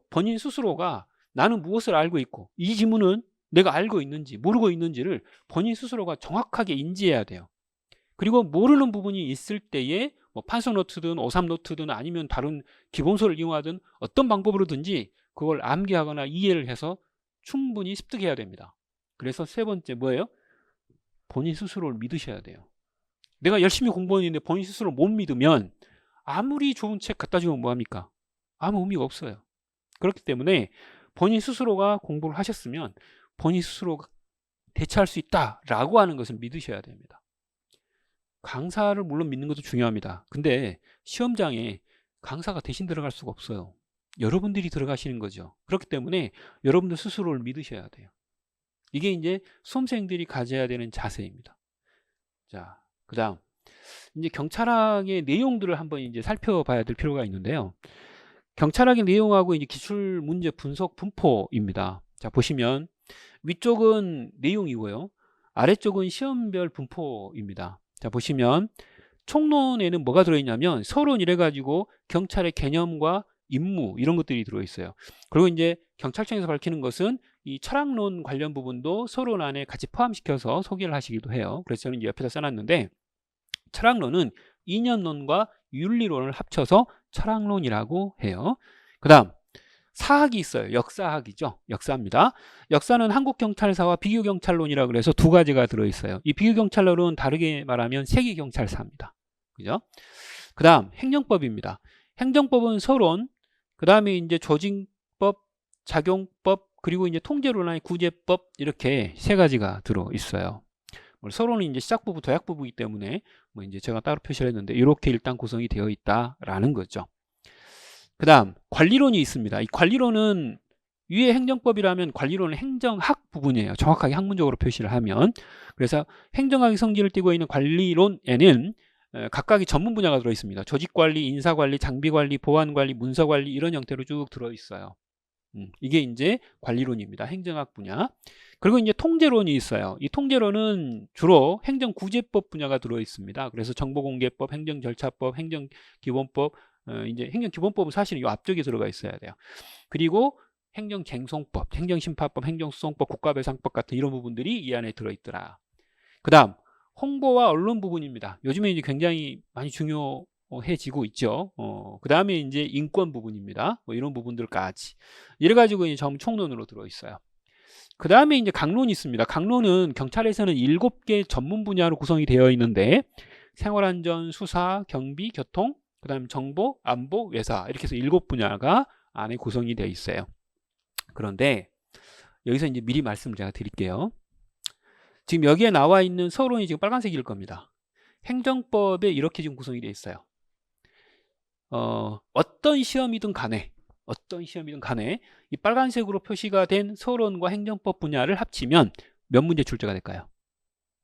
본인 스스로가 나는 무엇을 알고 있고 이 지문은 내가 알고 있는지 모르고 있는지를 본인 스스로가 정확하게 인지해야 돼요. 그리고 모르는 부분이 있을 때에 판서노트든 오삼노트든 아니면 다른 기본서를 이용하든 어떤 방법으로든지 그걸 암기하거나 이해를 해서 충분히 습득해야 됩니다. 그래서 세 번째 뭐예요? 본인 스스로를 믿으셔야 돼요. 내가 열심히 공부했는데 본인 스스로 못 믿으면 아무리 좋은 책 갖다 주면 뭐합니까? 아무 의미가 없어요. 그렇기 때문에 본인 스스로가 공부를 하셨으면 본인 스스로가 대처할 수 있다라고 하는 것을 믿으셔야 됩니다. 강사를 물론 믿는 것도 중요합니다. 근데 시험장에 강사가 대신 들어갈 수가 없어요. 여러분들이 들어가시는 거죠. 그렇기 때문에 여러분들 스스로를 믿으셔야 돼요. 이게 이제 수험생들이 가져야 되는 자세입니다. 자, 그 다음 이제 경찰학의 내용들을 한번 이제 살펴봐야 될 필요가 있는데요. 경찰학의 내용하고 이제 기출 문제 분석 분포입니다. 자, 보시면 위쪽은 내용이고요. 아래쪽은 시험별 분포입니다. 자, 보시면 총론에는 뭐가 들어있냐면 서론 이래가지고 경찰의 개념과 임무 이런 것들이 들어있어요. 그리고 이제 경찰청에서 밝히는 것은 이 철학론 관련 부분도 서론 안에 같이 포함시켜서 소개를 하시기도 해요. 그래서 저는 이제 옆에다 써놨는데 철학론은 이념론과 윤리론을 합쳐서 철학론이라고 해요. 그 다음 사학이 있어요. 역사학이죠. 역사입니다. 역사는 한국경찰사와 비교경찰론이라고 그래서 두 가지가 들어있어요. 이 비교경찰론은 다르게 말하면 세계경찰사입니다. 그죠? 그 다음 행정법입니다. 행정법은 서론, 그 다음에 이제 조직법, 작용법, 그리고 이제 통제론의 구제법 이렇게 세 가지가 들어 있어요. 서론은 이제 시작부부, 도약부부이기 때문에 뭐 이제 제가 따로 표시를 했는데 이렇게 일단 구성이 되어 있다라는 거죠. 그 다음 관리론이 있습니다. 이 관리론은 위에 행정법이라면 관리론은 행정학 부분이에요. 정확하게 학문적으로 표시를 하면. 그래서 행정학의 성질을 띠고 있는 관리론에는 각각의 전문 분야가 들어 있습니다. 조직관리, 인사관리, 장비관리, 보안관리, 문서관리 이런 형태로 쭉 들어 있어요. 이게 이제 관리론입니다. 행정학 분야. 그리고 이제 통제론이 있어요. 이 통제론은 주로 행정구제법 분야가 들어 있습니다. 그래서 정보공개법, 행정절차법, 행정기본법, 이제 행정기본법은 사실 이 앞쪽에 들어가 있어야 돼요. 그리고 행정쟁송법, 행정심판법, 행정소송법, 국가배상법 같은 이런 부분들이 이 안에 들어있더라. 그 다음 홍보와 언론 부분입니다. 요즘에 이제 굉장히 많이 중요해지고 있죠. 그 다음에 이제 인권 부분입니다. 뭐 이런 부분들까지 이래가지고 이제 전부 총론으로 들어있어요. 그 다음에 이제 강론이 있습니다. 강론은 경찰에서는 7개 전문 분야로 구성이 되어 있는데 생활안전, 수사, 경비, 교통, 그 다음에 정보, 안보, 외사 이렇게 해서 7분야가 안에 구성이 되어 있어요. 그런데 여기서 이제 미리 말씀을 제가 드릴게요. 지금 여기에 나와 있는 서론이 지금 빨간색일 겁니다. 행정법에 이렇게 지금 구성이 되어 있어요. 어떤 시험이든 간에 이 빨간색으로 표시가 된 서론과 행정법 분야를 합치면 몇 문제 출제가 될까요?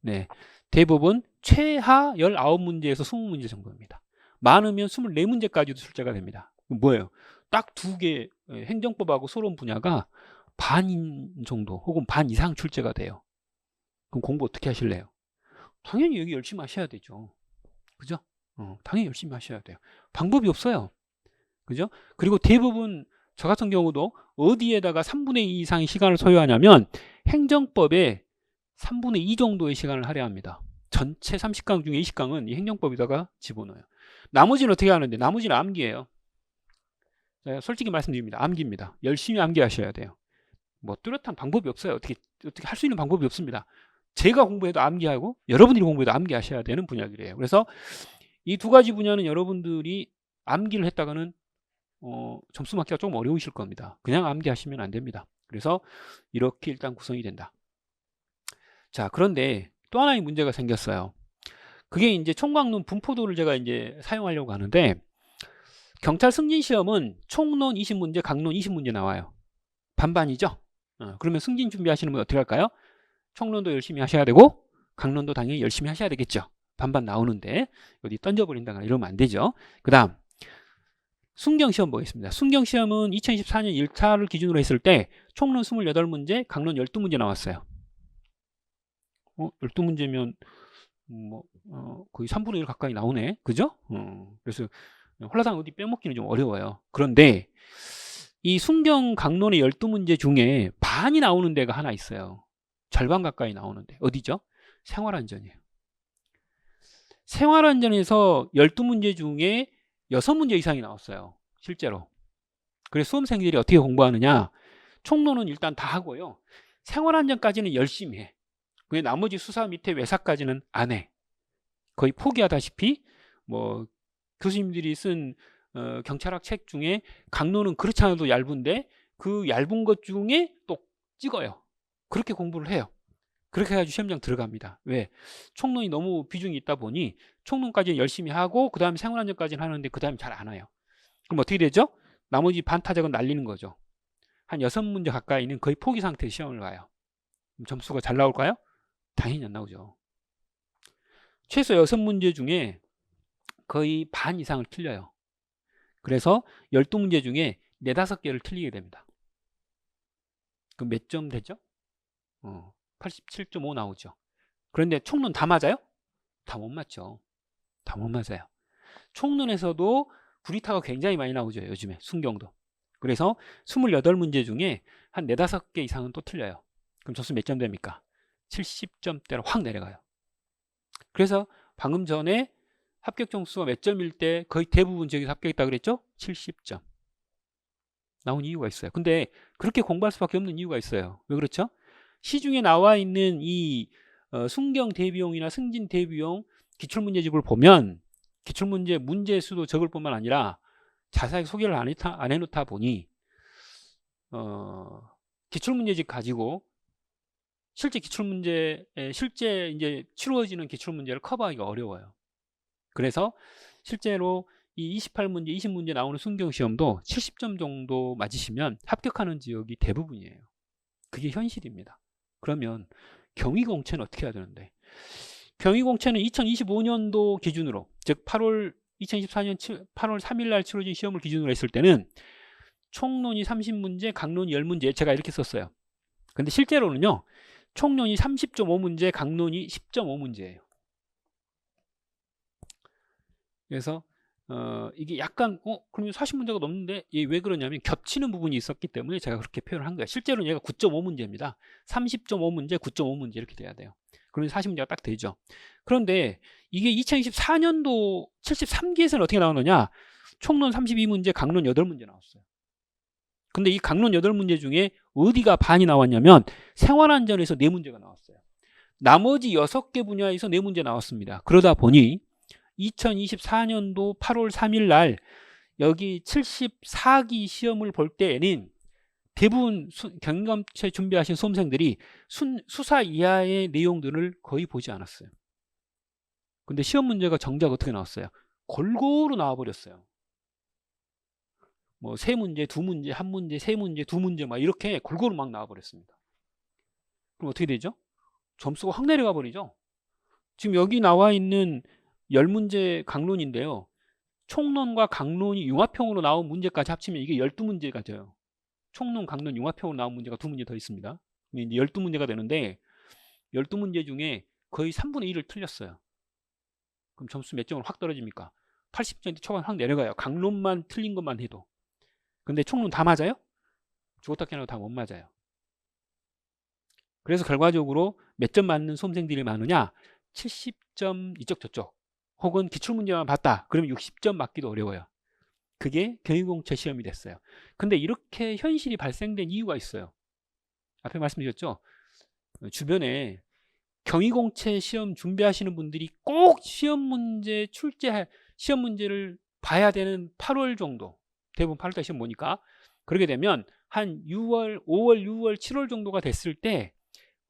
네, 대부분 최하 19문제에서 20문제 정도입니다. 많으면 24문제까지도 출제가 됩니다. 뭐예요? 딱 2개 행정법하고 서론 분야가 반 정도 혹은 반 이상 출제가 돼요. 그럼 공부 어떻게 하실래요? 당연히 여기 열심히 하셔야 되죠. 그죠? 당연히 열심히 하셔야 돼요. 방법이 없어요. 그죠? 그리고 대부분 저 같은 경우도 어디에다가 3분의 2 이상의 시간을 소요하냐면 행정법에 3분의 2 정도의 시간을 할애합니다. 전체 30강 중에 20강은 이 행정법에다가 집어넣어요. 나머지는 어떻게 하는데? 나머지는 암기예요. 솔직히 말씀드립니다. 암기입니다. 열심히 암기하셔야 돼요. 뭐 뚜렷한 방법이 없어요. 어떻게 할 수 있는 방법이 없습니다. 제가 공부해도 암기하고 여러분들이 공부해도 암기하셔야 되는 분야들이에요. 그래서 이 2가지 분야는 여러분들이 암기를 했다가는 점수 맞기가 조금 어려우실 겁니다. 그냥 암기하시면 안 됩니다. 그래서 이렇게 일단 구성이 된다. 자, 그런데 또 하나의 문제가 생겼어요. 그게 이제 총각론 분포도를 제가 이제 사용하려고 하는데 경찰 승진 시험은 총론 20문제, 강론 20문제 나와요. 반반이죠? 그러면 승진 준비하시는 분 어떻게 할까요? 총론도 열심히 하셔야 되고 강론도 당연히 열심히 하셔야 되겠죠. 반반 나오는데 어디 던져버린다거나 이러면 안 되죠. 그 다음 순경시험 보겠습니다. 순경시험은 2024년 1차를 기준으로 했을 때 총론 28문제, 강론 12문제 나왔어요. 12문제면 거의 3분의 1 가까이 나오네. 그죠? 그래서 홀라당 어디 빼먹기는 좀 어려워요. 그런데 이 순경 강론의 12문제 중에 반이 나오는 데가 하나 있어요. 절반 가까이 나오는데 어디죠? 생활안전이에요. 생활안전에서 12문제 중에 6문제 이상이 나왔어요. 실제로. 그래서 수험생들이 어떻게 공부하느냐? 총론은 일단 다 하고요. 생활안전까지는 열심히 해. 그 나머지 수사 밑에 외사까지는 안 해. 거의 포기하다시피 뭐 교수님들이 쓴 경찰학 책 중에 강론은 그렇지 않아도 얇은데 그 얇은 것 중에 또 찍어요. 그렇게 공부를 해요. 그렇게 해가지고 시험장 들어갑니다. 왜? 총론이 너무 비중이 있다 보니 총론까지 열심히 하고 그 다음에 생활안전까지는 하는데 그 다음에 잘 안 와요. 그럼 어떻게 되죠? 나머지 반타작은 날리는 거죠. 한 6문제 가까이는 거의 포기 상태의 시험을 가요. 그럼 점수가 잘 나올까요? 당연히 안 나오죠. 최소 6문제 중에 거의 반 이상을 틀려요. 그래서 12문제 중에 4, 5개를 틀리게 됩니다. 그럼 몇 점 되죠? 87.5 나오죠. 그런데 총론 다 맞아요? 다 못 맞죠. 다 못 맞아요. 총론에서도 구리타가 굉장히 많이 나오죠. 요즘에 순경도. 그래서 28문제 중에 한 4, 5개 이상은 또 틀려요. 그럼 점수 몇 점 됩니까? 70점대로 확 내려가요. 그래서 방금 전에 합격 점수가 몇 점일 때 거의 대부분 지역에서 합격했다 그랬죠? 70점. 나온 이유가 있어요. 근데 그렇게 공부할 수밖에 없는 이유가 있어요. 왜 그렇죠? 시중에 나와 있는 이 순경 대비용이나 승진 대비용 기출문제집을 보면 기출문제 문제 수도 적을 뿐만 아니라 자세하게 소개를 안 해놓다 보니 기출문제집 가지고 실제 기출문제 실제 이제 치루어지는 기출문제를 커버하기가 어려워요. 그래서 실제로 이 28문제, 20문제 나오는 순경시험도 70점 정도 맞으시면 합격하는 지역이 대부분이에요. 그게 현실입니다. 그러면 경위공채는 어떻게 해야 되는데? 경위공채는 2025년도 기준으로, 즉 2024년 8월 3일 날 치러진 시험을 기준으로 했을 때는 총론이 30문제, 강론이 10문제, 제가 이렇게 썼어요. 근데 실제로는요, 총론이 30.5문제, 강론이 10.5문제예요. 그래서 이게 약간 그러면 40문제가 넘는데 왜 그러냐면 겹치는 부분이 있었기 때문에 제가 그렇게 표현을 한 거예요. 실제로는 얘가 9.5문제입니다. 30.5문제, 9.5문제 이렇게 돼야 돼요. 그러면 40문제가 딱 되죠. 그런데 이게 2024년도 73기에서는 어떻게 나오느냐? 총론 32문제, 강론 8문제 나왔어요. 근데 이 강론 8문제 중에 어디가 반이 나왔냐면 생활안전에서 4문제가 나왔어요. 나머지 6개 분야에서 4문제 나왔습니다. 그러다 보니 2024년도 8월 3일 날 여기 74기 시험을 볼 때에는 대부분 경감체 준비하신 수험생들이 수사 이하의 내용들을 거의 보지 않았어요. 근데 시험 문제가 정작 어떻게 나왔어요? 골고루 나와버렸어요. 뭐 3문제, 2문제, 1문제, 3문제, 2문제 막 이렇게 골고루 막 나와버렸습니다. 그럼 어떻게 되죠? 점수가 확 내려가 버리죠. 지금 여기 나와 있는 10문제 강론인데요. 총론과 강론이 융합형으로 나온 문제까지 합치면 이게 12문제가 돼요. 총론, 강론, 융합형으로 나온 문제가 2문제 더 있습니다. 이제 12문제가 되는데 12문제 중에 거의 3분의 1을 틀렸어요. 그럼 점수 몇 점으로 확 떨어집니까? 80% 초반 확 내려가요. 강론만 틀린 것만 해도. 근데 총론 다 맞아요? 죽었다 깨어나도 다 못 맞아요. 그래서 결과적으로 몇 점 맞는 수험생들이 많으냐? 70점 이쪽 저쪽. 혹은 기출문제만 봤다. 그러면 60점 맞기도 어려워요. 그게 경위공채 시험이 됐어요. 근데 이렇게 현실이 발생된 이유가 있어요. 앞에 말씀드렸죠? 주변에 경위공채 시험 준비하시는 분들이 꼭 시험 문제를 봐야 되는 8월 정도, 대부분 8월달 시험 보니까 그러게 되면 한 6월, 5월, 6월, 7월 정도가 됐을 때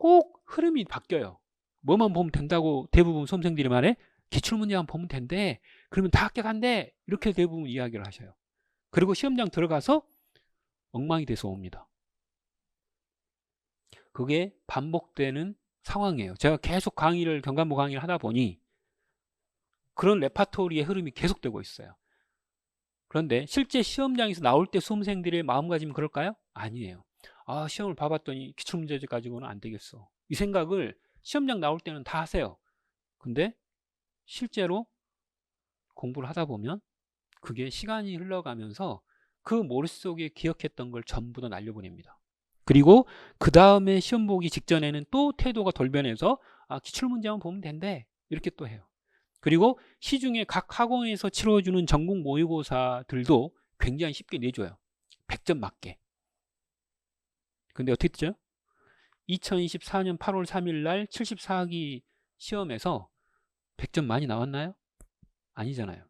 꼭 흐름이 바뀌어요. 뭐만 보면 된다고 대부분 수험생들이 말해? 기출문제만 보면 된대. 그러면 다 합격한대. 이렇게 대부분 이야기를 하셔요. 그리고 시험장 들어가서 엉망이 돼서 옵니다. 그게 반복되는 상황이에요. 제가 계속 경감부 강의를 하다 보니 그런 레파토리의 흐름이 계속되고 있어요. 그런데 실제 시험장에서 나올 때 수험생들의 마음가짐은 그럴까요? 아니에요. 아, 시험을 봐봤더니 기출문제 가지고는 안 되겠어. 이 생각을 시험장 나올 때는 다 하세요. 근데 실제로 공부를 하다 보면 그게 시간이 흘러가면서 그 머릿속에 기억했던 걸 전부 다 날려보냅니다. 그리고 그 다음에 시험 보기 직전에는 또 태도가 돌변해서 기출문제만 보면 된대. 이렇게 또 해요. 그리고 시중에 각 학원에서 치러주는 전국 모의고사들도 굉장히 쉽게 내줘요. 100점 맞게. 근데 어떻게 됐죠? 2024년 8월 3일 날 74기 시험에서 100점 많이 나왔나요? 아니잖아요.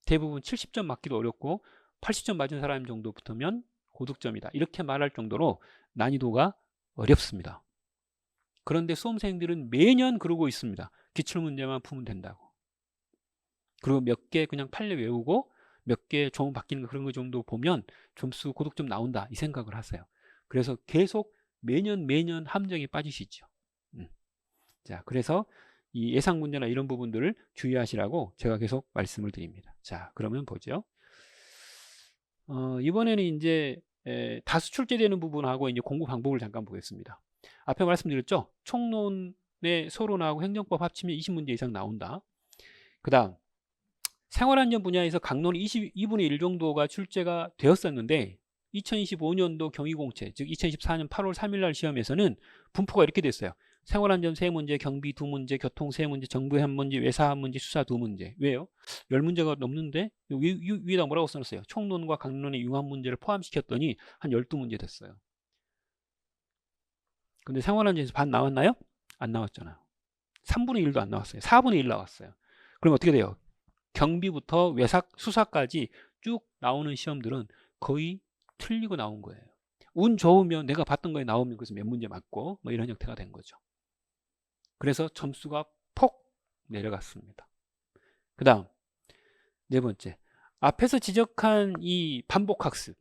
대부분 70점 맞기도 어렵고 80점 맞은 사람 정도 붙으면 고득점이다. 이렇게 말할 정도로 난이도가 어렵습니다. 그런데 수험생들은 매년 그러고 있습니다. 기출문제만 풀면 된다고. 그리고 몇 개 그냥 판례 외우고 몇 개 조문 바뀌는 거 그런 거 정도 보면 점수 고득점 나온다. 이 생각을 하세요. 그래서 계속 매년 함정에 빠지시죠. 자, 그래서 이 예상 문제나 이런 부분들을 주의하시라고 제가 계속 말씀을 드립니다. 자, 그러면 보죠. 이번에는 이제 다수 출제되는 부분하고 이제 공부 방법을 잠깐 보겠습니다. 앞에 말씀드렸죠? 총론의 서론하고 행정법 합치면 20문제 이상 나온다. 그 다음 생활안전 분야에서 강론 22분의 1 정도가 출제가 되었었는데 2025년도 경위공채, 즉 2024년 8월 3일 날 시험에서는 분포가 이렇게 됐어요. 생활안전 3문제, 경비 2문제, 교통 3문제, 정부 1문제, 외사 1문제, 수사 2문제. 왜요? 10문제가 넘는데 위에다 뭐라고 써놨어요? 총론과 강론의 융합 문제를 포함시켰더니 한 12문제 됐어요. 근데 생활안전에서 반 나왔나요? 안 나왔잖아요. 3분의 1도 안 나왔어요. 4분의 1 나왔어요. 그럼 어떻게 돼요? 경비부터 외삭, 수사까지 쭉 나오는 시험들은 거의 틀리고 나온 거예요. 운 좋으면 내가 봤던 거에 나오면 그래서 몇 문제 맞고 뭐 이런 형태가 된 거죠. 그래서 점수가 폭 내려갔습니다. 그 다음 네 번째, 앞에서 지적한 이 반복학습,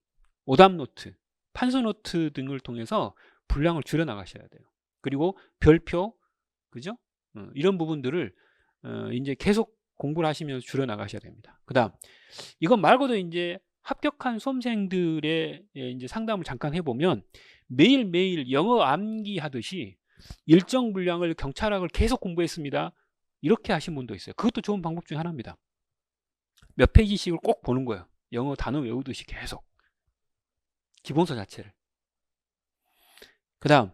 오답노트, 판서노트 등을 통해서 분량을 줄여 나가셔야 돼요. 그리고 별표, 그죠? 이런 부분들을 이제 계속 공부를 하시면서 줄여 나가셔야 됩니다. 그 다음 이것 말고도 이제 합격한 수험생들의 이제 상담을 잠깐 해보면 매일매일 영어 암기 하듯이 일정 분량을 경찰학을 계속 공부했습니다. 이렇게 하신 분도 있어요. 그것도 좋은 방법 중에 하나입니다. 몇 페이지씩을 꼭 보는 거예요. 영어 단어 외우듯이 계속. 기본서 자체를. 그 다음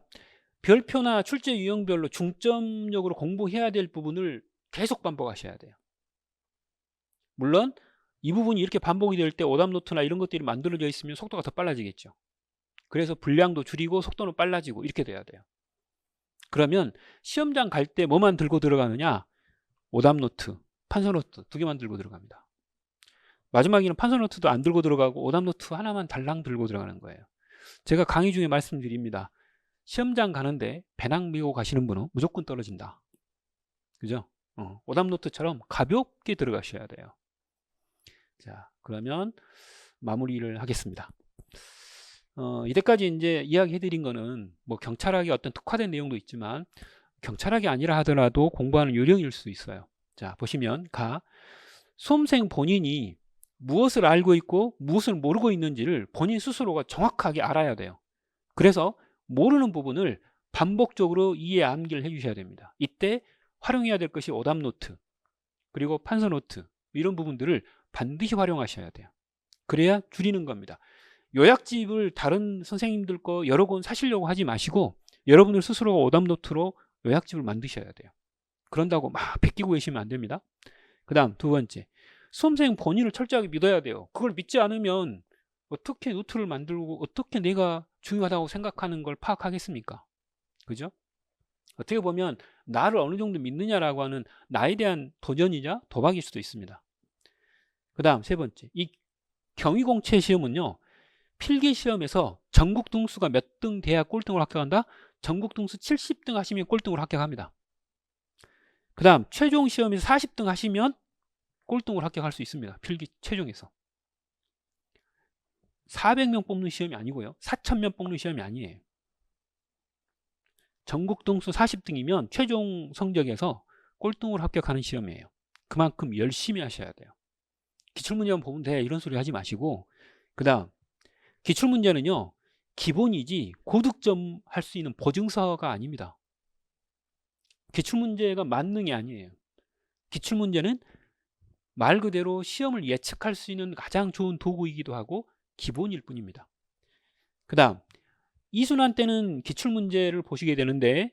별표나 출제 유형별로 중점적으로 공부해야 될 부분을 계속 반복하셔야 돼요. 물론 이 부분이 이렇게 반복이 될 때 오답노트나 이런 것들이 만들어져 있으면 속도가 더 빨라지겠죠. 그래서 분량도 줄이고 속도는 빨라지고 이렇게 돼야 돼요. 그러면 시험장 갈 때 뭐만 들고 들어가느냐? 오답노트, 판서노트 두 개만 들고 들어갑니다. 마지막에는 판서노트도 안 들고 들어가고 오답노트 하나만 달랑 들고 들어가는 거예요. 제가 강의 중에 말씀드립니다. 시험장 가는데 배낭 메고 가시는 분은 무조건 떨어진다. 그죠? 오답노트처럼 가볍게 들어가셔야 돼요. 자, 그러면 마무리를 하겠습니다. 이때까지 이제 이야기해드린 거는 뭐 경찰학의 어떤 특화된 내용도 있지만 경찰학이 아니라 하더라도 공부하는 요령일 수 있어요. 자, 보시면 수험생 본인이 무엇을 알고 있고 무엇을 모르고 있는지를 본인 스스로가 정확하게 알아야 돼요. 그래서 모르는 부분을 반복적으로 이해 암기를 해주셔야 됩니다. 이때 활용해야 될 것이 오답노트 그리고 판서노트 이런 부분들을 반드시 활용하셔야 돼요. 그래야 줄이는 겁니다. 요약집을 다른 선생님들 거 여러 권 사시려고 하지 마시고 여러분들 스스로가 오답노트로 요약집을 만드셔야 돼요. 그런다고 막 베끼고 계시면 안 됩니다. 그 다음 두 번째, 수험생 본인을 철저하게 믿어야 돼요. 그걸 믿지 않으면 어떻게 노트를 만들고 어떻게 내가 중요하다고 생각하는 걸 파악하겠습니까? 그죠? 어떻게 보면 나를 어느 정도 믿느냐라고 하는 나에 대한 도전이자 도박일 수도 있습니다. 그 다음 세 번째, 이 경위공채 시험은요, 필기 시험에서 전국 등수가 몇 등 돼야 꼴등으로 합격한다? 전국 등수 70등 하시면 꼴등으로 합격합니다. 그 다음 최종 시험에서 40등 하시면 꼴등으로 합격할 수 있습니다. 필기 최종에서. 400명 뽑는 시험이 아니고요. 4,000명 뽑는 시험이 아니에요. 전국 등수 40등이면 최종 성적에서 꼴등으로 합격하는 시험이에요. 그만큼 열심히 하셔야 돼요. 기출문제만 보면 돼 이런 소리 하지 마시고, 그 다음 기출문제는요, 기본이지 고득점 할 수 있는 보증서가 아닙니다. 기출문제가 만능이 아니에요. 기출문제는 말 그대로 시험을 예측할 수 있는 가장 좋은 도구이기도 하고 기본일 뿐입니다. 그 다음 2순환 때는 기출문제를 보시게 되는데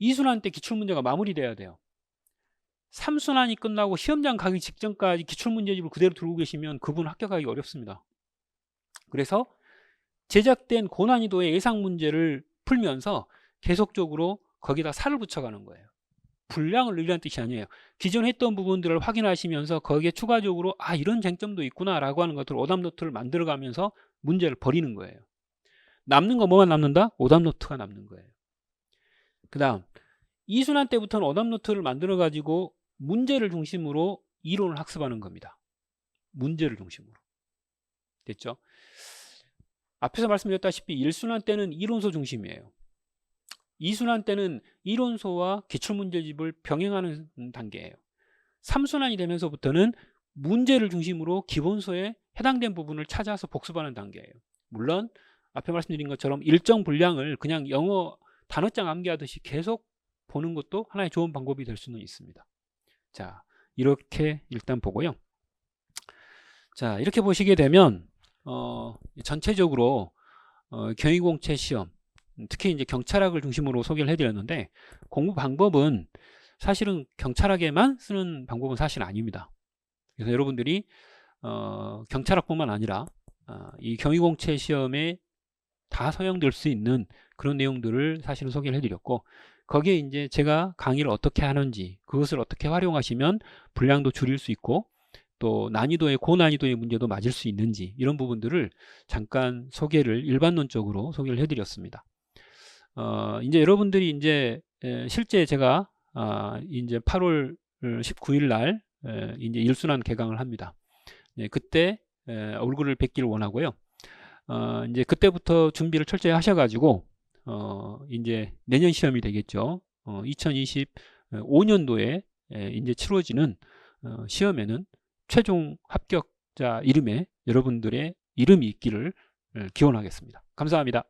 2순환 때 기출문제가 마무리돼야 돼요. 3순환이 끝나고 시험장 가기 직전까지 기출문제집을 그대로 들고 계시면 그분 합격하기 어렵습니다. 그래서 제작된 고난이도의 예상 문제를 풀면서 계속적으로 거기다 살을 붙여가는 거예요. 분량을 늘리라는 뜻이 아니에요. 기존 했던 부분들을 확인하시면서 거기에 추가적으로 이런 쟁점도 있구나 라고 하는 것들을 오답노트를 만들어가면서 문제를 버리는 거예요. 남는 거 뭐만 남는다? 오답노트가 남는 거예요. 그 다음 2순환 때부터는 오답노트를 만들어 가지고 문제를 중심으로 이론을 학습하는 겁니다. 문제를 중심으로. 됐죠? 앞에서 말씀드렸다시피 1순환 때는 이론서 중심이에요. 2순환 때는 이론서와 기출문제집을 병행하는 단계예요. 3순환이 되면서부터는 문제를 중심으로 기본서에 해당된 부분을 찾아서 복습하는 단계예요. 물론 앞에 말씀드린 것처럼 일정 분량을 그냥 영어 단어장 암기하듯이 계속 보는 것도 하나의 좋은 방법이 될 수는 있습니다. 자, 이렇게 일단 보고요. 자, 이렇게 보시게 되면 전체적으로 경위공채 시험, 특히 이제 경찰학을 중심으로 소개를 해드렸는데, 공부 방법은 사실은 경찰학에만 쓰는 방법은 사실 아닙니다. 그래서 여러분들이 경찰학뿐만 아니라 이 경위공채 시험에 다 사용될 수 있는 그런 내용들을 사실은 소개를 해드렸고, 거기에 이제 제가 강의를 어떻게 하는지, 그것을 어떻게 활용하시면 분량도 줄일 수 있고 또 난이도의 고난이도의 문제도 맞을 수 있는지 이런 부분들을 잠깐 일반론적으로 소개를 해드렸습니다. 이제 여러분들이 이제 실제 제가 이제 8월 19일 날 이제 1순환 개강을 합니다. 그때 얼굴을 뵙기를 원하고요. 이제 그때부터 준비를 철저히 하셔가지고 이제 내년 시험이 되겠죠. 2025년도에 이제 치러지는 시험에는 최종 합격자 이름에 여러분들의 이름이 있기를 기원하겠습니다. 감사합니다.